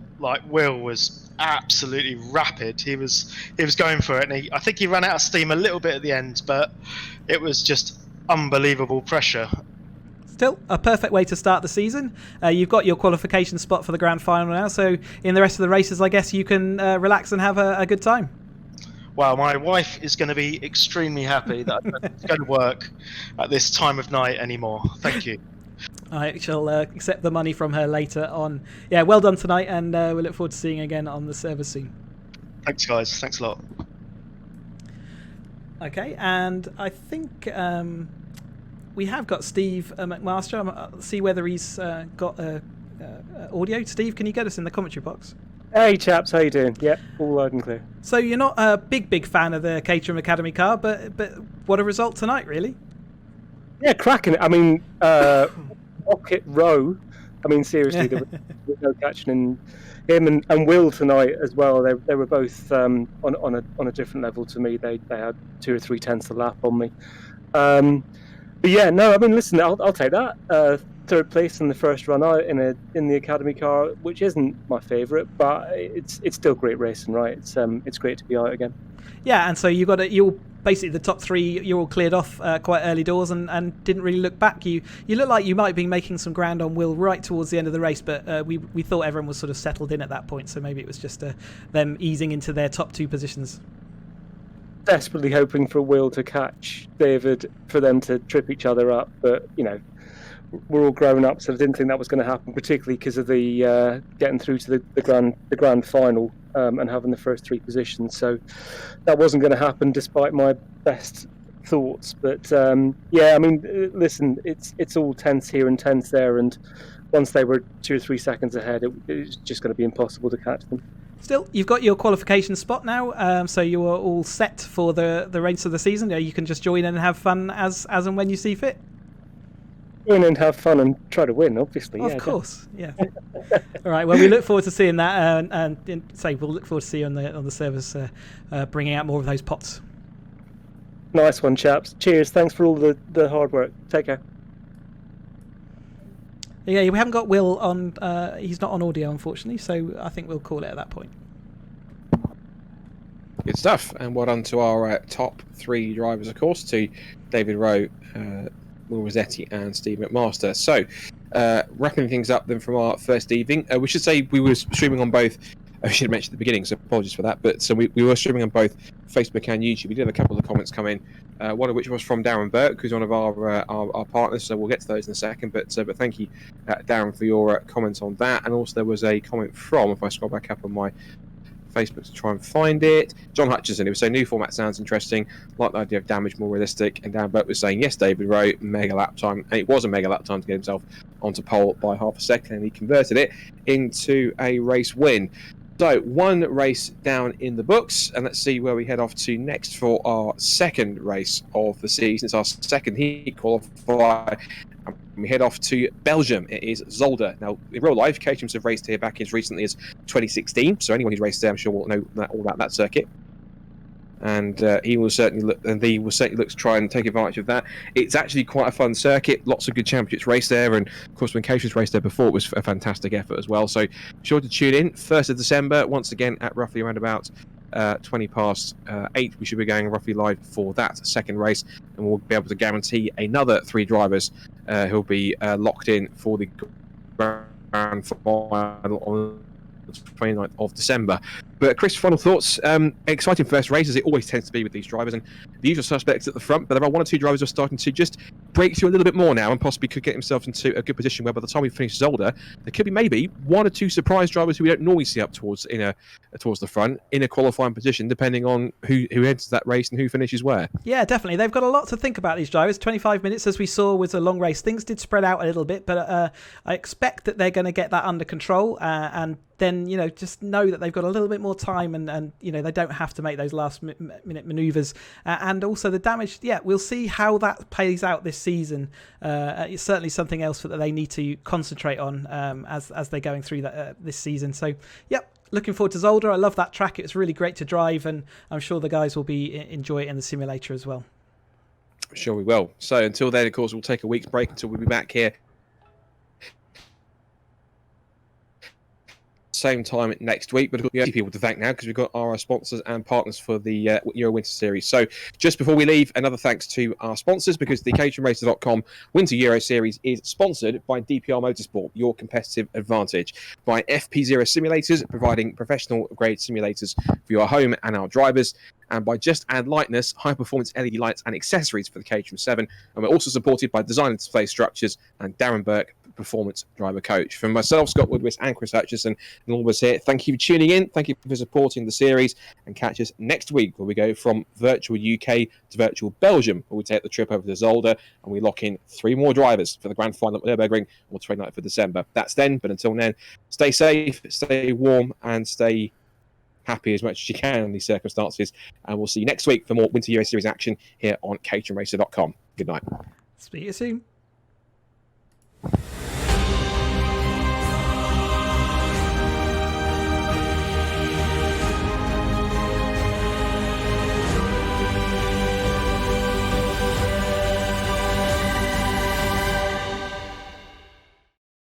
Will was absolutely rapid. He was going for it, and I think he ran out of steam a little bit at the end, but it was just unbelievable pressure. Still a perfect way to start the season. You've got your qualification spot for the grand final now, so in the rest of the races, I guess you can relax and have a good time. Wow, my wife is going to be extremely happy that I don't go to work at this time of night anymore. Thank you. I shall accept the money from her later on. Yeah, well done tonight, and we look forward to seeing you again on the server soon. Thanks, guys. Thanks a lot. Okay, and I think we have got Steve McMaster. I'll see whether he's got audio. Steve, can you get us in the commentary box? Hey chaps, how you doing? Yep, all loud and clear. So you're not a big fan of the Caterham Academy car, but what a result tonight, really. Yeah, cracking it. I mean, Rocket Row. I mean, seriously, there was no catching him and Will tonight as well. They were both on a different level to me. They had 2 or 3 tenths a lap on me. But yeah, no, I mean, listen, I'll take that. 3rd place in the first run out in the Academy car, which isn't my favourite, but it's still great racing, right? It's great to be out again. Yeah, and so you're basically the top 3. You're all cleared off quite early doors and didn't really look back. You look like you might be making some ground on Will right towards the end of the race, but we thought everyone was sort of settled in at that point, so maybe it was just them easing into their top 2 positions. Desperately hoping for Will to catch David for them to trip each other up, but you know, we're all grown up, so I didn't think that was going to happen, particularly because of the getting through to the grand final and having the first 3 positions. So that wasn't going to happen, despite my best thoughts. But yeah, I mean, listen, it's all tenths here and tenths there, and once they were 2 or 3 seconds ahead, it was just going to be impossible to catch them. Still, you've got your qualification spot now, so you are all set for the race of the season. You can just join in and have fun as and when you see fit. Win and have fun and try to win, obviously. Of course, yeah. All right. Well, we look forward to seeing that, and say we'll look forward to see you on the servers bringing out more of those pots. Nice one, chaps. Cheers. Thanks for all the hard work. Take care. Yeah, we haven't got Will on. He's not on audio, unfortunately, so I think we'll call it at that point. Good stuff, and well done to our top 3 drivers, of course, to David Rowe, Will Rossetti and Steve McMaster. So, wrapping things up then from our first evening, we should say we were streaming on both. I should have mentioned at the beginning, so apologies for that. But so we were streaming on both Facebook and YouTube. We did have a couple of comments come in, one of which was from Darren Burke, who's one of our partners. So we'll get to those in a second. But thank you, Darren, for your comments on that. And also there was a comment from, if I scroll back up on my Facebook to try and find it, John Hutchinson. He was saying new format sounds interesting, like the idea of damage more realistic. And Dan Burke was saying yes, David wrote mega lap time, and it was a mega lap time to get himself onto pole by half a second, and he converted it into a race win. So 1 race down in the books, and let's see where we head off to next for our second race of the season. It's our second heat qualifier. We head off to Belgium. It is Zolder. Now, in real life, Caterhams have raced here back as recently as 2016, so anyone who's raced there, I'm sure, will know all about that circuit. And he will certainly look to try and take advantage of that. It's actually quite a fun circuit. Lots of good championships raced there, and of course, when Caterham's raced there before, it was a fantastic effort as well. So, sure to tune in. 1st of December, once again at roughly around about 20 past 8. We should be going roughly live for that second race, and we'll be able to guarantee another 3 drivers who'll be locked in for the grand final on the 29th of December. But Chris, final thoughts. Exciting first race, as it always tends to be with these drivers, and the usual suspects at the front, but there are 1 or 2 drivers who are starting to just break through a little bit more now and possibly could get themselves into a good position where by the time we finish Zolder, there could be maybe 1 or 2 surprise drivers who we don't normally see up towards the front in a qualifying position, depending on who enters that race and who finishes where. Yeah, definitely. They've got a lot to think about, these drivers. 25 minutes, as we saw, was a long race. Things did spread out a little bit, but I expect that they're going to get that under control, and then, just know that they've got a little bit more time, and they don't have to make those last minute manoeuvres. And also the damage, we'll see how that plays out this season. It's certainly something else that they need to concentrate on as they're going through this season. So, looking forward to Zolder. I love that track. It was really great to drive, and I'm sure the guys will enjoy it in the simulator as well. Sure we will. So until then, of course, we'll take a week's break until we'll be back here same time next week. But we have people to thank now because we've got our sponsors and partners for the Euro Winter Series. So just before we leave, another thanks to our sponsors, because the caterhamracer.com Winter Euro Series is sponsored by DPR Motorsport, your competitive advantage, by FPZERO Simulators, providing professional grade simulators for your home and our drivers, and by Just Add Lightness, high-performance LED lights and accessories for the Caterham 7. And we're also supported by Design and Display Structures and Darren Burke, Performance Driver Coach. From myself, Scott Woodwiss, and Chris Hutchinson, and all of us here, thank you for tuning in. Thank you for supporting the series, and catch us next week where we go from virtual UK to virtual Belgium, where we take the trip over to Zolder and we lock in 3 more drivers for the grand final at Nürburgring on the 29th of December. That's then, but until then, stay safe, stay warm, and stay happy as much as you can in these circumstances. And we'll see you next week for more Winter Euro Series action here on caterhamracer.com. Good night. Speak to you soon.